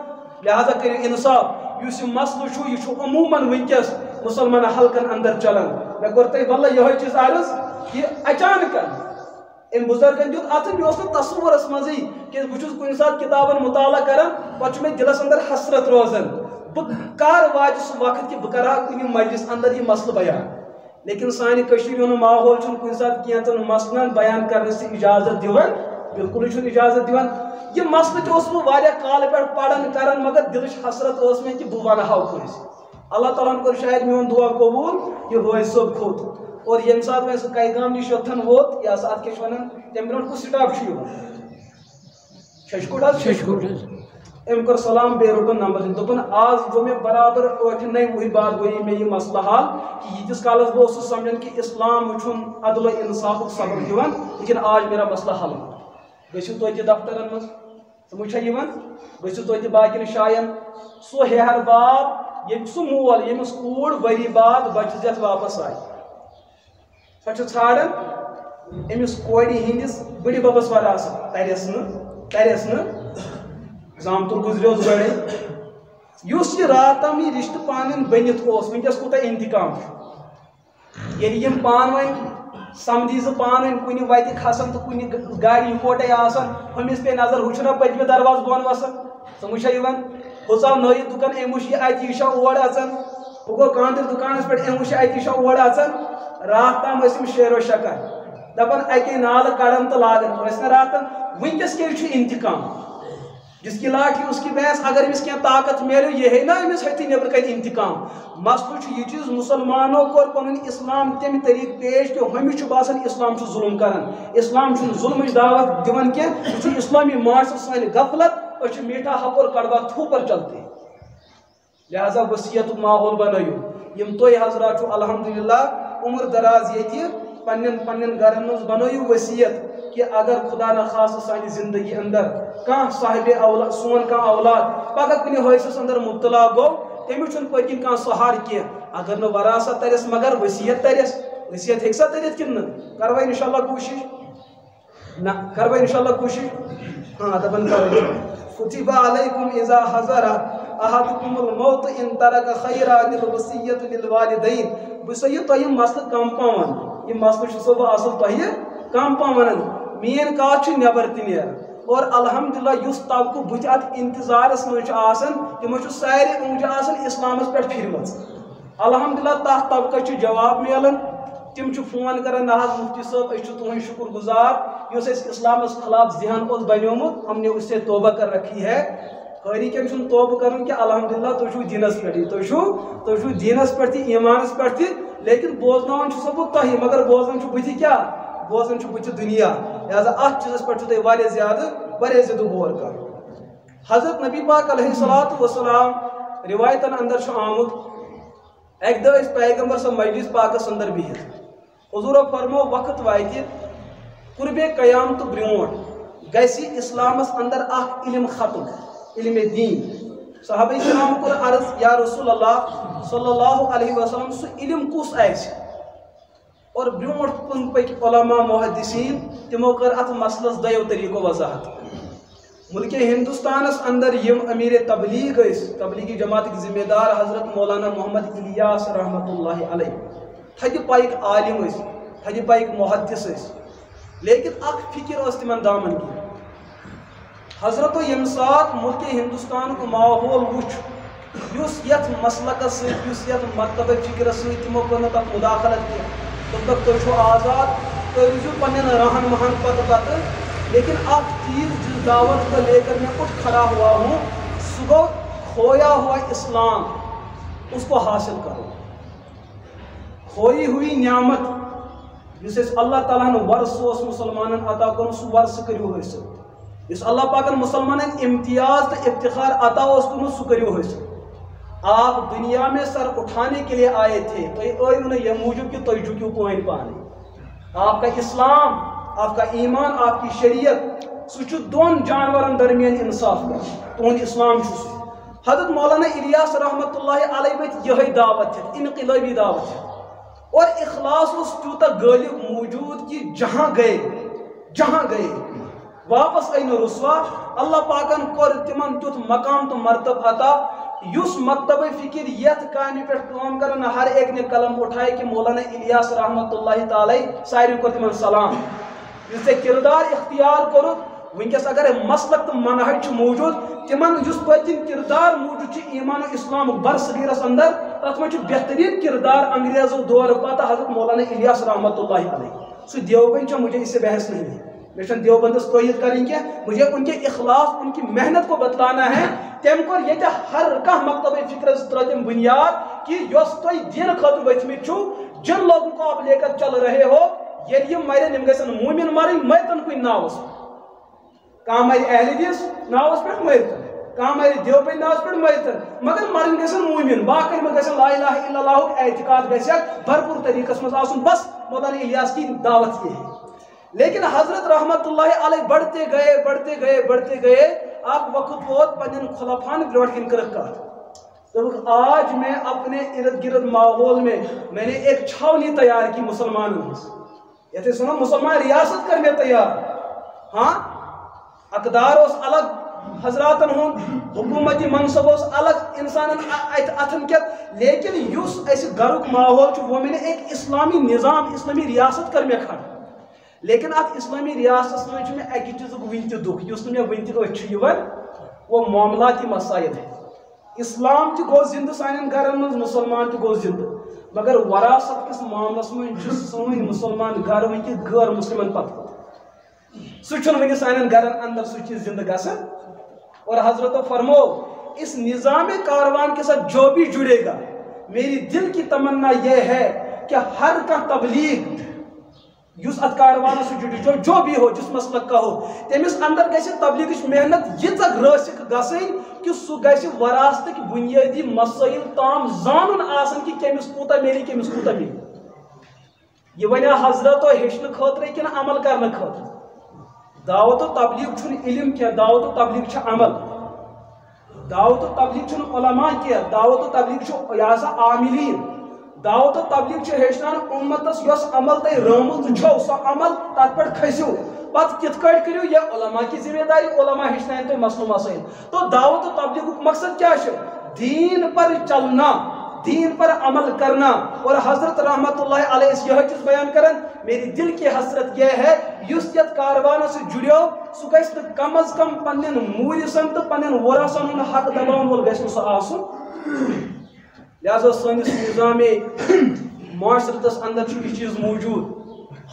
لہذا کٔرِو انصاف یُس یہِ مسلہٕ چھُ یہِ چھُ عموٗمن وٕنکٮ۪س مسلمان حلقن اندر چلان مےٚ کوٚر تۄہہِ واللہ یِہوے چیٖز عرض کہ اچانک ام بزرگن دیت اتن یہ تصورس مزی کہ بہت کن سات کتابن مطالعہ کران پتہ میں دلس اندر حسرت روزان بہ کر وات سہ وقت کہ بہ کرا کن مجلس اندر یہ مسئلہ بیان لیکن سانہ کشیر ہند ماحول کن سات کینچن مسئلہ بیان کرنے سے اجازت دیوان بالکل اجازت دیوان یہ مسئلہ تہ بہ کال پہ پڑھان کران مگر دلچ حسرت اس میں کہ بہ ونہو کنس اللہ تعالیٰ کور شاید میون دعا قبول یہ ہوئے صبح کھوت اور یم سات میں کئیگام نش یوتھن ووت یہ سات کیا ونان تم برو کس سٹاپ ششکوٹ ام کر سلام بے رکن نمبر دن آج گو میں برابر 8 وہی بات گوئی میں یہ مسئلہ حال کہ یتس کالس بہت سمجھن کہ اسلام وچھن عدل و انصاف سبق دیوان لیکن آج میرا مسئلہ حل گھو توتہ دفترن مز سمجھا گھو توتہ باقین جائن سو ہیہر باب یم سہ مول یمس کوڑ ؤری بعد بچہ زیت واپس آئی سو ژھانڈان امس کورِ ہندس بڑی ببس وراثت ترس زامتر گزریو گڑے اس یہ رات تام یہ رشتہ پان بنت ونکس کوتا انتقام یل یم پان ون سمدھی زٕ پان ون کن وتہ کھسان تو کن گاڑی اکوٹے آسان ہمس پہ نظر ہچنا پتمہ درواز بون وسان سمجھا ہوژاو نئی دکان ام وچ یہ اتہ یہ اور اژان وہ گو کاندر دکانس پہ ام وچ اتہ یہ اور اژان رات تام ٲسۍ أمِس شیر و شکر دپان اکی نالہ کڑان تو لاگان ٲسۍ نہ راتن ونکس کیٛازِ چھُ انتقام جس کی لاٹھی اس کی بحث اگر امس کی طاقت میلو یہ ہے نا امس ہتھی نبر کت انتقام مسئلہ یہ چیز مسلمانوں کو پن اسلام تم طریق پیش کہ ہمیں باسان اسلام ظلم کران اسلام ظلم دعوت دان کی اسلامی معاشر سان غفلت اچھے میٹھا ہپور کڑوا تھو پر چلتے لہذا وصیت ماحول بنائیو یم تھی حضرات الحمدللہ عمر دراز یہ پن گرن مز بنائیو وصیت کہ اگر خدا نخواست سانی زندگی اندر کان صاحب اولاد سون کان اولاد پگہ کن حادثس اندر مبتلا گو تمس چھن پکن کان سہار کی اگر نہ وراثت ترس مگر وصیت ترس وصیت ہیکسا ترت کن کروا انشاءاللہ کوشش نہ کروا انشاءاللہ کوشش ہاں دپن کرو کتب علیکم اذا حضر احدکم الموت ان ترک خیرا للوصیت للوالدین بس یہ تو مسئلہ کم پاون یہ مسئلہ چھ سو اصل تو کم پاون مین کات چھ نبر تہ نیران اور الحمدللہ اس طبقہ بت ات انتظارس مجھ تمو سارے اونج اسلامس پہ پھرم الحمدللہ تر طبقہ جواب ملان تم فون کران نہ مفتی صاحب اس تہذ شکر گزار اس اسلامس خلاف ذہن بنیومت ہم نے اس سے توبہ کر رکھی ہے خیری کم توبہ کرن کہ الحمدللہ تھی دینس پہ تھی دینس پہ ایمانس پہ لیکن بوزناون سب تھی مگر بوزن بت کیا بوزن بت دنیا لہذا ات چیزس پہ تھی زیادہ غور کر حضرت نبی پاک علیہ الصلوۃ والسلام روایتن اندر آمد ایک دہ پیغمبر صاحب مجلس پاکس اندر بہت حضور فرمو وقت واتہ قرب قیامت برونٹ گژھِ اسلامس اندر اخ علم ختم علم دین صحابہ کرام کور عرض یا رسول اللہ صلی اللہ علیہ وسلم سہ علم کس آسہِ اور برونٹ کن پک علماء محدثین تمو کر ات مسلس دیو طریقو وضاحت ملک ہندوستانس اندر یم امیر تبلیغ تبلیغی جماعت کے ذمہ دار حضرت مولانا محمد الیاس رحمۃ اللہ علیہ تھدِ پائک عالم تھدِ پائک محدث لیکن اخ فکر اس تمن دامن کی حضرت یم سات ملک ہندوستان کو ماحول وچ یس یت مسلکس ست یت مکتب فکر ست تمو کر تک مداخلت کی تب تک تھی آزاد تھی روزو پن رہن مہن پتہ لیکن اب چیز جس دعوت کو لے کر میں اٹھ کھڑا ہوا ہوں سو گو کھویا ہوا اسلام اس کو حاصل کرو کھوئی ہوئی نعمت جس اللہ تعالیٰ نے ورث مسلمان عطا کر سہ ورث کرو حاصل اس اللہ پاکن مسلمان امتیاز تو افتخار عطا کر سہ کرو حاصل آپ دنیا میں سر اٹھانے کے لیے آئے تھے تو یہ موجود کہ تھی جھکیو پوائنٹ پانے آپ کا اسلام آپ کا ایمان آپ کی شریعت سہ دون جانورن درمیان انصاف کر تہد اسلام حضرت مولانا الیاس رحمۃ اللہ علیہ یہ دعوت ہے انقلابی دعوت ہے اور اخلاص اس تیوتا غالب موجود کہ جہاں گئے واپس آئی نہ رسوا اللہ پاکن کور تمن تیت مقام تو مرتب عطا یس مکتب فکر یت کامہ پہ کام کرن ہر ایک نے قلم اٹھائے کہ مولانا الیاس رحمۃ اللہ تعالی ساری کو تمن سلام اس کردار اختیار کرو ونکس اگر مسلک تو منہج موجود تمن اس پتن کردار موجود ایمان و اسلام برصغیرس اندر تر من بہترین کردار انگریزو دور پتہ حضرت مولانا الیاس رحمۃ اللہ علیہ سو دیوبند مجھے اس سے بحث نہیں ہے میں دیوبندس توحید کریں کیا مجھے ان کے اخلاص ان کی محنت کو بتلانا ہے تم کو یہ ہر کھانا مکتب فکر ترتم بنیاد کہ یس تھی دین خاطر وتمت چھو جن لوگوں کو آپ لے کر چل رہے ہو یہ مرن یم گھن مومن مرن مرتن کن ناوس کھانا مر اہل حدیث ناوس پہ مرتن کھانا مر دیوبند ناوس پہ مرتن مگر مرن گھن مومن باقی میں گھن لا الہ الا اللہ اعتقاد گھس بھرپور طریقہ مز آسن بس مولانا الیاس کی دعوت یہ ہے لیکن حضرت رحمت اللہ علیہ بڑھتے گئے بڑھتے گئے بڑھتے گئے آپ وقت ووت پن خلفان برٹ کن کر آج میں اپنے ارد گرد ماحول میں نے ایک چھاونی تیار کی مسلمانوں یہ سنو مسلمان ریاست کر میں تیار ہاں اقدار اس الگ حضراتن ہوں حکومتی منصب اس الگ انسان اتن کت لیکن یس اس گرک ماحول وہ میں نے ایک اسلامی نظام اسلامی ریاست کر میں کھڑ لیکن ات اسلامی ریاست میں اکہ چیز ون تہ دکھ اس میں ون تہ وہ معاملاتی مسائل ہے اسلام تہ گو زندہ سان گرن من مسلمان تہ گو زندہ مگر وراثت کس معاملس میں سن مسلمان گر ونکس غیر مسلمن پتہ سہ ون سان گرن اندر سہ چیز زندہ گھن اور حضرت فرمو اس نظام کاروان کے ساتھ جو بھی جڑے گا میری دل کی تمنا یہ ہے کہ ہر کا تبلیغ یس ات کاروان سے جڑی جو بھی ہو جس مسلک کا ہو تمس اندر گھس تبلیغ محنت یہ راسک گھن کہ سہ گھس وراثت بنیادی مسائل تام زانن آسن کہ کمس کوتا ملی کمس کوتا ملی یہ ونیا حضرتو ہیچن خاطر کن عمل کرنے خاطر دعوت و تبلیغ چھن علم کیا دعوت و تبلیغ چھ عمل دعوت و تبلیغ چھن علماء کیا دعوت و تبلیغ چھ یاسا عاملین دعوت و تبلیغ چھ ہیچنان امتس یس عمل تی رامت چھو سو عمل تات پر کھسیو پت کت کٹ کریو یہ علماء کی ذمہ داری علماء ہیچنان تی مسئلہ مسائل تو دعوت و تبلیغ مقصد کیا ہے دین پر چلنا دین پر عمل کرنا اور حضرت رحمت اللہ علیہ یہ چیز بیان کرن میری دل کی حسرت یہ ہے یس یت کاروان سے جڑیو سہ گھس کم از کم پنن مورسن تو پنن ورثن حق دباون وول گھس سہ آسن لہذا سنس نظام معاشرتس اندر یہ چیز موجود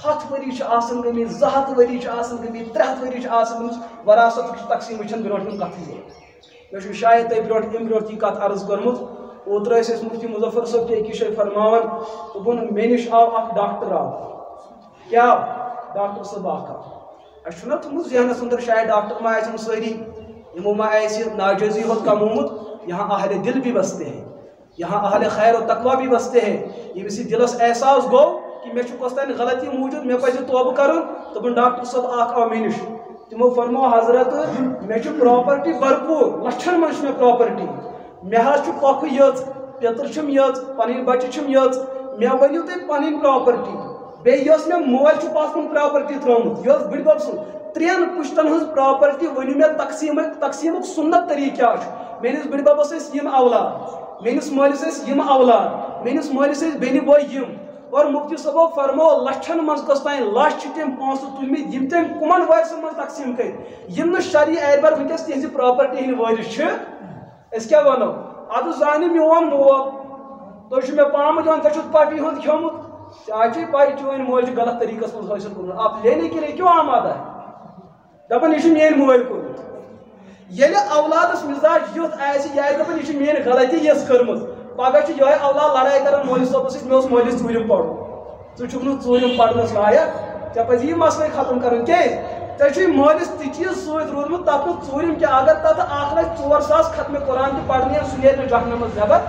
7 وری آسن گمت 2 وری آسن گمت 3 وری آسن گمت وراثت تقسیم وچن برونٹ کت میں شاید تھی برونٹ ام برونٹ یہ کت عرض کرمت اوتر مفتی مظفر صاحب اکی شے فرماون دپن مے نش آو اخ ڈاکٹر آو کیا ڈاکٹر صاحب اخ اچھا تھومت ذہنس اندر شاید ڈاکٹر ما آسن ساری یمو ما ناجائزی ہوت کمومت یہاں اہل دل بھی بستے ہیں یہاں اہل خیر و تقوی بھی بستے ہیں یہ اسی دلس احساس گو کہ میں کستان غلطی موجود میں پہ توبہ کرن دپن ڈاکٹر صاحب اخ آو مے نش تمو فرمو حضرت میں پراپرٹی بھرپور لچھن من میں پراپرٹی مے حظ پۄکھ یٔژ پیتر چھم یٔژ پنٕنۍ بچہِ چھم یٔژ مے ؤنِو تُہۍ پنٕنۍ پراپرٹی بیٚیہِ یۄس مےٚ مول چھُ پتھ کُن پراپرٹی ترٛٲومٕژ یۄس بٕڈبب سُنٛد 3 پُشتن ہٕنٛز پراپرٹی ؤنِو مےٚ تقسیٖمُک سُنت طریٖقہٕ کیٛاہ چھُ میٲنِس بٕڈببس ٲسۍ یِم اولاد میٲنِس مٲلِس ٲسۍ یِم اولاد میٲنِس مٲلِس ٲسۍ بیٚنہِ بوے یِم اور مفتی صٲبو فرمو لچھن منٛز کٔژ تانۍ لچھ چھِ تِم پونٛسہٕ تُلمٕتۍ یِم تٔمۍ کُمن وٲرثن منٛز تقسیٖم کٔرۍ یِم نہٕ شرعی اعتبار وٕنکیٚس تِہنٛزِ پراپرٹی ہٕنٛدۍ وٲرث چھِ أسۍ کیٛاہ وَنو ادٕ زانہِ میون مول تُہۍ چھِو مےٚ پامہٕ دِوان ژےٚ چھُتھ پاپی ہُنٛد کھیوٚمُت ژےٚ چھے پاے چٲنۍ مول چھُ غلط طریٖقس منٛز حٲصِل کوٚرمُت آپ لینے کے لیے کیوں آماد ہے دپان یہِ چھُ میٲنۍ مٲلۍ کوٚرمُت ییٚلہِ اولادس مزاج یُتھ آسہِ یہِ آسہِ دپان یہِ چھِ میٲنۍ غلطی یژھ کٔرمٕژ پگہہ چھُ یِہوے اولاد لڑٲے کران مٲلِس صٲبس سۭتۍ مےٚ اوس مٲلِس ژوٗرِم پرُن ژٕ چھُکھ نہٕ ژوٗرِم پرنس لایق ژےٚ پزِ یہِ مسلے ختم کرُن کیازِ ژےٚ چھُے مٲلِس تہِ چیٖز سۭتۍ روٗدمُت تتھ نہٕ ژوٗرِم کینٛہہ اگر تتھ 1,04,000 ختمِ قرآن تہِ پرنہِ سُہ نیرِ نہٕ جہنمس نٮ۪بر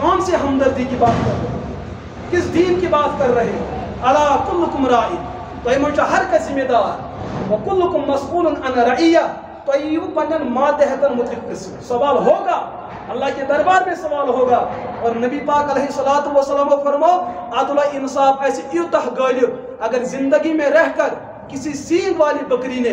کون سی ہمدردی کی بات کر رہے ہیں کس دین کی بات کر رہے ہیں الا کلکم رائی تۄہہِ منٛز چھُ ہر کانٛہہ ذمہ دار وکلکم مسئول عن رعیہ تۄہہِ یِیِو پننٮ۪ن ماتحتن متعلق سوال ہوگا اللہ کے دربار میں سوال ہوگا اور نبی پاک علیہ الصلوۃ والسلام فرمو عدل و انصاف ایسے یوتہ غالب اگر زندگی میں رہ کر کسی سینگ والی بکری نے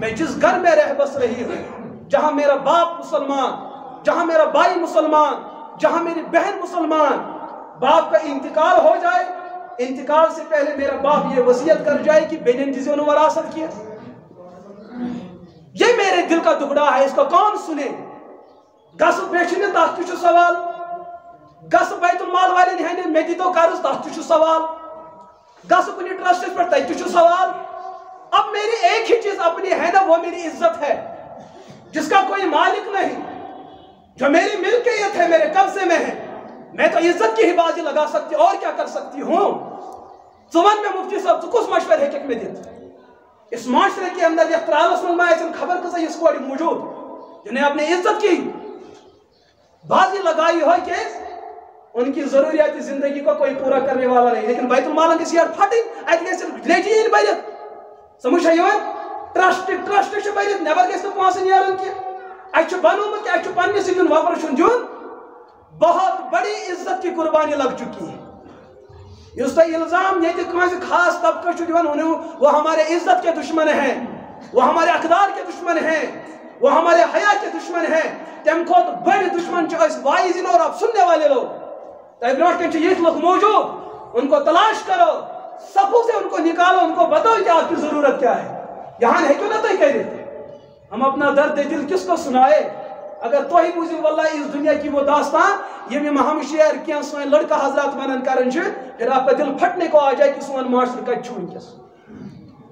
میں جس گھر میں رہ بس رہی ہوں، جہاں میرا باپ مسلمان، جہاں میرا بھائی مسلمان، جہاں میری بہن مسلمان، باپ کا انتقال ہو جائے، انتقال سے پہلے میرا باپ یہ وصیت کر جائے کہ بینن جزیوں نے وراثت کیا. یہ میرے دل کا ٹکڑا ہے، اس کو کون سنے؟ گس بیچنے تک تہ سوال، گس بیت المال والے ہند میں دیتو قرض تک تہ سوال، گس کن ٹرسٹس پہ تک تہ سوال. اب میری ایک ہی چیز اپنی ہے نا، وہ میری عزت ہے، جس کا کوئی مالک نہیں، جو میری ملکیت ہے، میرے قبضے میں ہے. میں تو عزت کی ہی بازی لگا سکتی، اور کیا کر سکتی ہوں؟ ژون میں مفتی صاحب ژٕ کس مشورہ ہیٚککھ مےٚ دِتھ؟ اس معاشرے کے اندر یہ ترالس میں ایسے خبر کسا اس کوڑی موجود جنہیں اپنی عزت کی بازی لگائی ہو کہ ان کی ضروریات زندگی کو کوئی پورا کرنے والا نہیں، لیکن بیت المالن کی سیار پھٹی ایت گیسے لیجی ان بیت سمجھا یہ ٹرسٹ بیت نیبر گیسے پانسے نیارن کی ایچو بنو میں کہ ایچو پنی سے جن واپر شن جن بہت بڑی عزت کی قربانی لگ چکی ہے. اس کا الزام یہ کہ خاص طبقہ وہ ہمارے عزت کے دشمن ہیں، وہ ہمارے اقدار کے دشمن ہیں، وہ ہمارے حیا کے دشمن ہیں. تم کو بڑے دشمن وائزین اور آپ سننے والے لوگ تبروٹ یہ لوگ موجود، ان کو تلاش کرو، صفوں سے ان کو نکالو، ان کو بتاؤ کہ آپ کی ضرورت کیا ہے. یہاں ہے کیوں نہ تو کہہ دیتے ہم اپنا درد دل کس کو سنائے؟ اگر تو ہی بوزی واللہ اس دنیا کی وہ داستان یہ میں ہم شیئر کیا سوئن لڑکا حضرات ونن کرن پھر آپ کا دل پھٹنے کو آ جائے کہ سون معاشر کت چھو ونکس.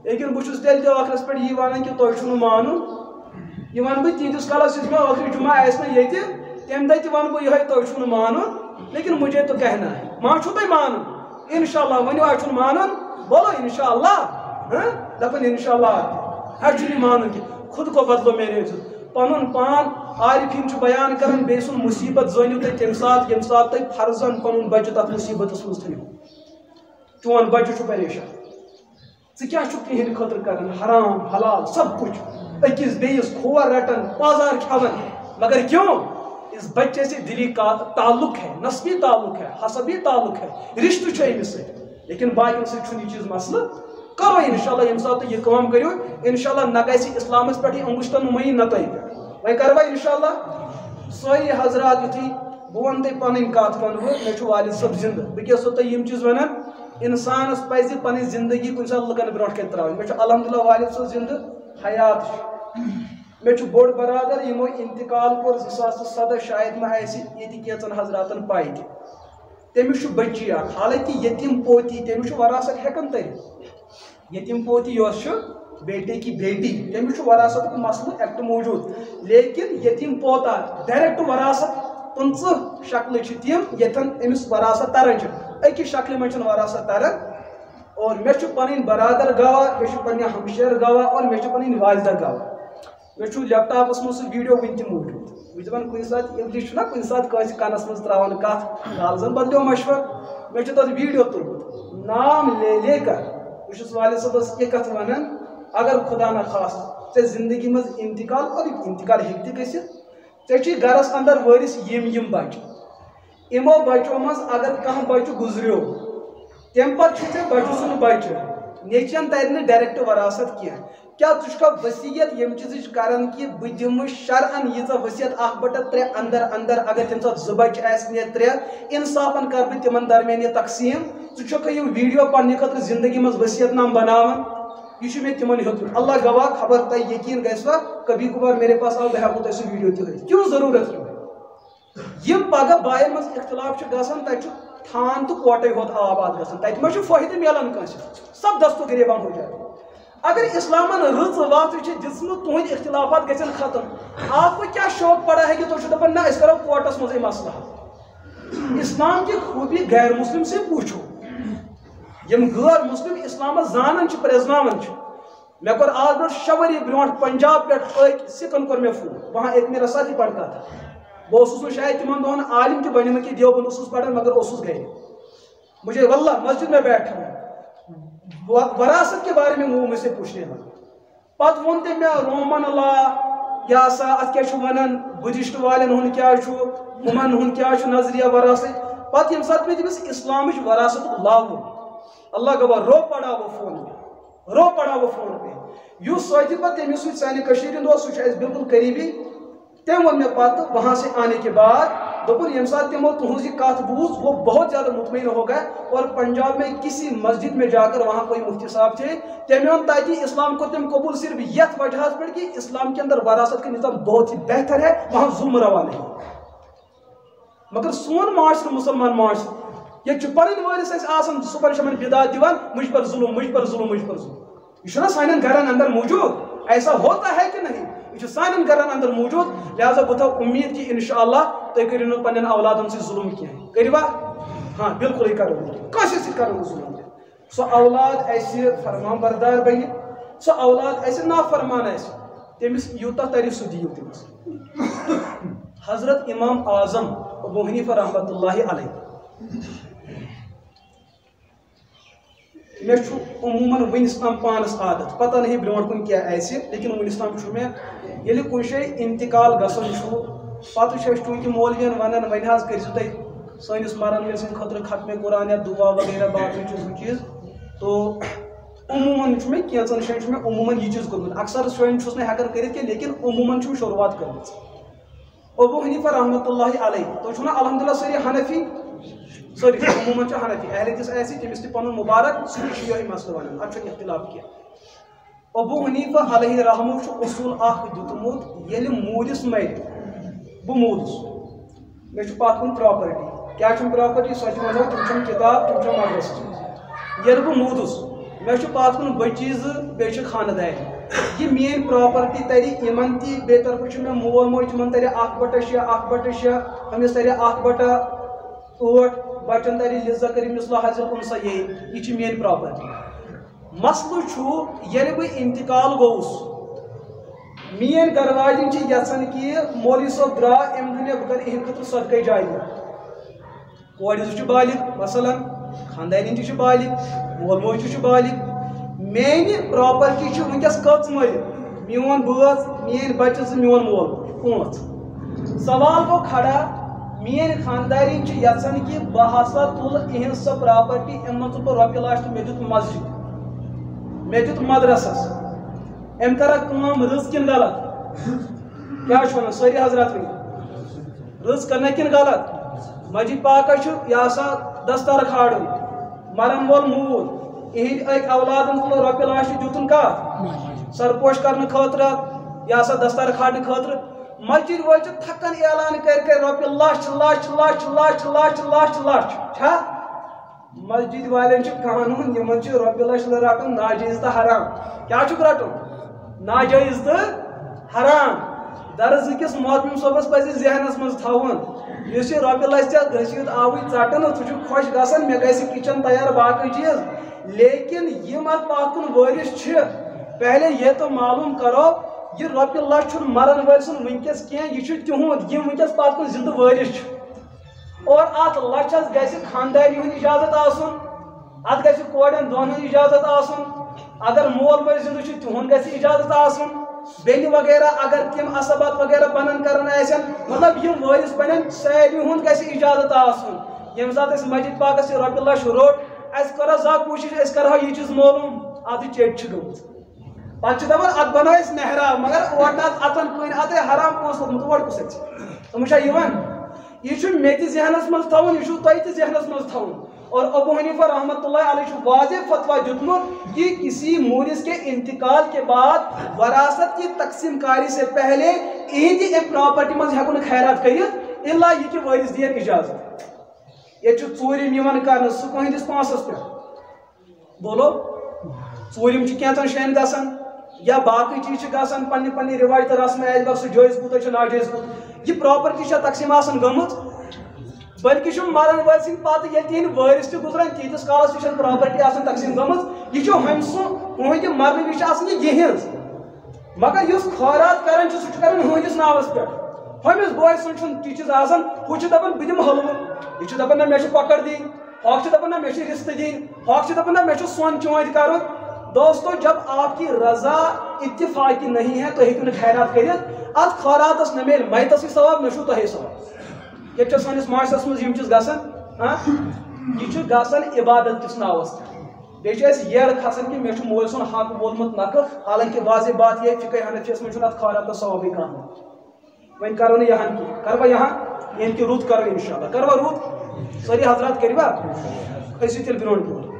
لیکن بہت تیل تو آخرس پہ یہ ونان کہ تھی چھو مانن یہ ون بہ تیتس کالس میں ٲخری جمعہ آس نا یہ تم دہ تہ ون بہ یہ تھی چھو مانن، لیکن مجھے تو کہنا ہے ما چھو تھی مانن انشاءاللہ ونیو آ چھو مانن بولو انشاءاللہ دپن انشاءاللہ ہر چھو مانن کہ خود کو بدلو میرے عزت پنن پان عارفین چھ بیان کرن بے سن مصیبت زنیو تے تم سات یم سات تے فرضن پنن بچہ تت مصیبت مز تھو چون بچہ چھ پریشان ژٕ کیا چھ تہند خاطر کرن حرام حلال سب کچھ اکس بیس کھور رٹن بازار کھون مگر کیوں؟ اس بچے سے دلی کا تعلق ہے، نسبی تعلق ہے، حسبی تعلق ہے، رشتہ چھ امس سے. لیکن باقی سے چھ یہ چیز مسئلہ کرو انشاءاللہ یم سات یہ کام کرو انشاءاللہ نہ گژھِ اسلامس پہ انگشتن نمائی نہ تہ وی کروا انشاءاللہ. سوئی حضرات یتھی بہ ون تہ پن کت ون مے چھ والد صاحب زندہ بہ کیا سو تہ یم چیز ونان انسانس پزِ پنن زندگی کن سات لکن برونٹ کن تراوین. مے چھ الحمدللہ والد صاحب زندہ حیات مے چھ بوڑ برادر یمو انتقال کور 2017 شاید مہ آسہ یہ کیچن حضراتن پائی تہ تمس بچی اخ حالانکہ یتیم پوتی تمس وراثت ہیکن ترتھ. یتیم پوتی یس بیٹے کی بیٹی تمس وراثت کو مسئلہ ایکٹ موجود، لیکن یتیم پوتا ڈائریکٹ وراثت 15 شکل تم یتن امس وراثت تران اکس شکل من وراثت تران. اور مے پن برادر گواہ، مے پنہ ہمشیر گواہ اور مے پن والدہ گواہ. مے لیپ ٹاپس من سہ ویڈیو ون تہ موجود بہ دپان کن سات انگلش نا کن سات کٲنٛسہِ کنس من تراوان کت کال زن بدلیو مشور مے تتھ ویڈیو تلمت نام لے کر بہٕ والد صٲبس یہ کت ونان اگر خدا نخواست ژے زندگی مز انتقال اور انتقال ہیٚکہِ تہِ گٔژھِتھ ژے چھی گرس اندر وٲرِث یم بچہ یمو بچو مز اگر کانٛہہ بچہ گزریو تم پتہ چھ ژے بچہ سُنٛد بچہ نیچن تر نہٕ ڈائریکٹ وراثت کینٛہہ. کیا تجھ وصیت یم چیز کران کہ بہ دم شرعن یہ وصیت 1/3 اندر اندر اگر تم سات 2 بچہ آسن یا 3 انصافن کر بہ تمن درمیان یہ تقسیم. ژٕ یہ ویڈیو پنہ خاطر زندگی مز وصیت نام بناوان یہ میں تمن ہیوٚتمُت. اللہ گواہ خبر تہ یقین گژھوا کبھی کبھار میرے پاس آو بہ ہیٚکو تۄہہِ سُہ ویڈیو تہ ہٲیِتھ. کیوں ضرورت کیوں یم پگہ بایَن مز اختلاف چھ گژھان تتہِ چھُ تھان تو کوٹے ہوت آباد گژھان تتہِ ما چھُ فٲیدٕ میلان کٲنٛسہِ سب دستو غریبان ہو جائے. اگر اسلامن رٕژ وتھ چھِ دِژمٕژ تُہٕنٛدۍ اختلافات گژھن ختم آپ کو کیا شوق پڑا ہے کہ تُہۍ چھِو دپان نہ أسۍ کرو کوٹس منٛزٕے مسلہٕ حل. اسلام کی خوبی غیر مسلم سے پوچھو یم غیر مسلم اسلامس زانن چھ پرزناون چھ. مے کور آج برونٛٹھ 6 ؤری برونٛٹھ پنجاب پہ سکن کور مے فون وہاں ایک میرا ساتھی پڑھتا تھا بہ اوسُس نہٕ شاید تمن دۄہن عالم تہِ بنیومُت کہ دیوبند اوسُس پران مگر اوسُس گرِ مجھے واللہ مسجد میں بیٹھا وراثت کے بارے میں وہ مجھ سے پوچھنے لگا. پتہ وون تم میں رومن لا یا سا ات کیا ونان بدھسٹ والن ہند کیا ہمن ہند کیا نظریہ وراثت. پتہ یم سات میں تمس اسلامچ وراثت لا اللہ گواہ رو پڑا وہ فون رو پڑھاو فون پے یس سوتی پتہ تمس سۭتۍ سانہِ کٔشیٖرِ ہُنٛد اوس سُہ چھُ اَسہِ بِلکُل قریٖبی تٔمۍ ووٚن مےٚ پتہٕ وہاں سے آنے کے بعد دوٚپُن ییٚمہِ ساتہٕ تِمو تُہٕنٛز یہِ کتھ بوٗز وہ بہت زیادہ مطمئن ہو گیا اور پنجاب میں کسی مسجد میں جا کر وہاں کوئی مفتی صاحب تھے تمہیں ووٚن تاکہ اسلام کو تم قبول صرف یتھ وجہس پہ کہ اسلام کے اندر وراثت کا نظام بہت ہی بہتر ہے وہاں ظلم روا نہیں مگر سون معاشرہ مسلمان معاشرہ یہ پنٕنۍ وٲرِث ٲسۍ آسان صبحن شامن بدعت دِوان مجھ پر ظلم مجھ پر ظلم مجھ پر ظلم یہ چھُنہ سانٮ۪ن گرن اندر موجود ایسا ہوتا ہے کہ نہیں یہ سانٮ۪ن گرن اندر موجود لہذا بہٕ تھاو امید کہ انشاءاللہ تُہۍ کٔرِو نہٕ پننٮ۪ن اولادن سۭتۍ ظلم کینٛہہ کٔرِوا ہاں بالکل کرو کٲنٛسہِ سۭتۍ کرو نہٕ ظلم سۄ اولاد اسہِ فرمان بردار بنہِ سۄ اولاد اسہِ نافرمان آسہِ تٔمِس یوٗتاہ ترِ سُہ دِیِو تٔمِس حضرت امام اعظم ابو حنیفہ رحمۃ اللہ علیہ میں عموماً ونس تام پانس عادت پتہ نہیں برونٹ کن کیا آسہِ لیکن ونس تام میں ییٚلہِ کُنہِ جایہِ انتقال گژھان چھُ پتہٕ چھِ أسۍ چوٗنٛکہِ مولوین ونان وۄنۍ حظ کٔرۍزیو تُہۍ سٲنِس مرن وٲلۍ سٕنٛدِ خٲطرٕ ختمِ قرآن یا دعا وغیرہ باقٕے چیٖز ہُہ چیٖز تو عموماً چھُ مےٚ کینٛژن جایَن چھُ مےٚ عموماً یہِ چیٖز کوٚرمُت اکثر جایَن چھُس نہٕ ہٮ۪کان کٔرِتھ کینٛہہ لیکن عموماً چھُم شروعات کٔرمٕژ ابو حنیفہ رحمۃ اللہ علیہ تُہۍ چھُو نا الحمدللہ سٲری حنفی سٲری عموماً چھِ حنفی اہل حدیث آسہِ تٔمِس تہِ پنُن مُبارک سُہ تہِ چھُ یِہوٚے مسلہٕ ونان اتھ چھُنہٕ اختلاف کینٛہہ ابو حنیفہ علیہ رحمہ چھُ اصوٗل اکھ دیُتمُت ییٚلہِ موٗدِس مرِ بہٕ موٗدُس مےٚ چھُ پتھ کُن پراپرٹی کیٛاہ چھُم پراپرٹی سۄ تہِ ونو تِم چھِم کِتاب تِم چھِم مدرسہٕ ییٚلہِ بہٕ موٗدُس مےٚ چھُ پتھ کُن بٔچی زٕ بیٚیہِ چھِ خانہٕ دارِ یہ میٲنۍ پراپرٹی ترِ یِمن تہِ بیٚیہِ طرفہٕ چھُ مےٚ مول موج تِمن ترِ 1/6 أمِس ترِ 1/8 بچن ترِ لِذکر مثل حظ الانثیین یہ چھِ میٲنۍ پراپرٹی مسلہٕ چھُ ییٚلہِ بہٕ انتقال گوٚوُس میٲنۍ گرٕ واجٮ۪ن چھِ یژھان کہِ مولوی صٲب درٛاو اَمہِ دُنیا بہٕ کرٕ یِہنٛدِ خٲطرٕ صدقے جاریہ کورِ زٕ چھِ بالغ مثلاً خاندارٮ۪ن تہِ چھِ بالغ مول موج تہِ چھُ بالغ میانہِ پراپرٹی چھِ وٕنکیٚس کٔژ مٲلِک میون بٲژ میٲنۍ بچہِ زٕ میون مول 5 سوال گوٚو کھڑا میٲنۍ خاندارٮ۪ن چھِ یژھان کہِ بہٕ ہسا تُلہٕ یِہنٛز سۄ پراپرٹی اَمہِ منٛز ژٕ بہٕ رۄپیہِ لچھ تہٕ مےٚ دیُت مسجد مےٚ دیُت مدرسس أمۍ کٔرا کٲم رٕژ کِنہٕ غلط کیٛاہ چھُ ونان سٲری حضرات ؤنِو رٕژ کٔرنا کِنہٕ غلط مسجد پاکہ چھُ یہِ ہسا دستار کھالُن مرن وول موٗد یِہنٛدۍ أکۍ اولادن تُل رۄپیہِ لچھ تہٕ دیُتُن کتھ سرپوش کرنہٕ خٲطرٕ یہِ ہسا دستار کھالنہٕ خٲطرٕ مسجد وٲلۍ چھِ تھکان اعلان کٔرۍ رۄپیہِ لچھ لچھ لچھ لچھ لچھ لچھ لچھ چھا مسجد والٮ۪ن چھُ قانوٗن یِمن چھُ رۄپیہِ لچھ رٹُن ناجٲیز تہٕ حرام کیٛاہ چھُکھ رٹُن ناجٲیز تہٕ حرام درس أکِس محتمِم صٲبس پزِ ذہنس منٛز تھاوُن یُس یہِ رۄپیہِ لچھ ژےٚ رٔسیٖد آوٕے ژٹنہٕ ژٕ چھُکھ خۄش گژھان مےٚ گژھِ کچن تیار باقٕے چیٖز لیکن یِم اتھ پتھ کُن وٲرِث چھِ پہلے یہ تو معلوم کرو یہ رۄپیہِ لچھ چھُنہٕ مرن وٲلۍ سُنٛد وٕنکیٚس کینٛہہ یہِ چھُ تِہُنٛد یِم وٕنکیٚس پتھ کُن زِندٕ وٲرِث چھِ اور اتھ لچھس گژھِ خانداری ہُنٛد اجازت آسُن اتھ گژھِ کورٮ۪ن دۄن ہُنٛد اجازت آسُن اگر مول موج زِندٕ چھُ تِہُنٛد گژھِ اجازت آسُن بیٚنہِ وغیرہ اگر تِم اسبات وغیرہ پنن کران آسن مطلب یِم وٲرِث بنن سارنٕے ہُنٛد گژھِ اجازت آسُن ییٚمہِ ساتہٕ أسۍ مسجد پاکس یہِ رۄپیہِ لچھ روٚٹ اَسہِ کٔر زا کوٗشِش أسۍ کرہو یہِ چیٖز معلوٗم اتھ چیٚٹۍ چھِ گٔمٕژ پتہٕ چھِ دپان اتھ بنٲو أسۍ محراب مگر اور نہ اژن کٕنۍ اتھے حرام پونٛسہٕ لوٚگمُت اور کُس اژِ تِم چھا یِوان یہ چھُ مےٚ تہِ ذہنس منٛز تھاوُن یہِ چھُو تۄہہِ تہِ ذہنس منٛز تھاوُن اور ابو حنیفہ رحمۃ اللہ علیہ چھُ واضح فتویٰ دیُتمُت کہ کسی مورث کے انتقال کے بعد وراثت کی تقسیم کاری سے پہلے اہندِ امہِ پراپرٹی منٛز ہٮ۪کو نہٕ خیرات کٔرِتھ الا یہِ کہِ وٲرِث دِیَن اجازت ییٚتہِ چھُ ژوٗرِم یِوان کرنہٕ سُہ کٕہٕنٛدِس پانٛسس پٮ۪ٹھ بولو ژوٗرِم چھِ کینٛژن جایَن گژھان یا باقٕے چیٖز چھِ گژھان پننہِ پننہِ رِواج تہٕ رسم اعتبار سُہ جٲیز کوٗتاہ چھُ ناجٲیز کوٗتاہ یہِ پراپرٹی چھےٚ تقسیٖم آسان گٔمٕژ بلکہ چھُ مرن وٲلۍ سٕنٛدِ پتہٕ ییٚلہِ تِہنٛدۍ وٲرِث تہِ گُزران تیٖتِس کالس تہِ چھنہٕ پراپرٹی آسان تقسیٖم گٔمٕژ یہِ چھُ ہُمہِ سُنٛد تُہنٛدِ مرنہٕ وِزِ چھِ آسان یہِ یِہنٛز مگر یُس خٲرات کران چھُ سُہ چھُ کران ہُہنٛدِس ناوس پٮ۪ٹھ ہُمِس بوے سُنٛد چھُنہٕ تہِ چیٖز آسان ہُہ چھُ دپان بہٕ دِمہٕ حلوٕ یہِ چھُ دپان نہ مےٚ چھِ کۄکر دِنۍ ہۄکھ چھِ دپان نہ مےٚ چھِ رِستہٕ دِنۍ ہۄکھ چھِ دپان نہ مےٚ چھُ سۄن چٲنٛدۍ کرُن دوستو جب آپ کی رضا اتفاقی نہیں ہے تو ہیٚکِو نہٕ خیرات کٔرِتھ اتھ خٲراتس نہ میلہِ میتسٕے ثواب نہ چھُو تۄہے ثواب ییٚتہِ چھِ سٲنِس معاشرس منٛز یِم چیٖز گژھان یہِ چھُ گژھان عبادت کِس ناوس بیس یہ کھسان کہ مے مول سن حق بولمت نقل حالانکہ واضح بات یہ فقہ حنفیس میں ات خارات تو ثوابی کھانا وین کرو نا یہاں کی کروا یہاں یعنی کہ رود کرو انشاءاللہ کروا رود ساری حضرات کروا کھسو تیل برون برون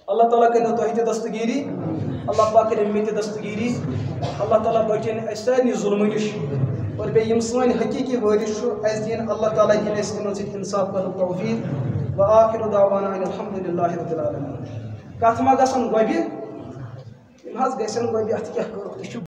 اللہ تعالیٰ کرو تہ تہ دستگیری اللہ پاک کرے مے تہ دستگیری اللہ تعالیٰ بچن اس سارے ظلم نش اور بیم سن حقیقی وارث اس دین اللہ تعالیٰ دین اس تمن سۭتۍ انصاف کرن توفیق وآخر دعوانا ان الحمد للہ رب العالمین کتھ ما گژھن گوبہِ یِم حظ گژھن گوبہِ اتھ کیٛاہ کٔرٕکھ تُہۍ چھِو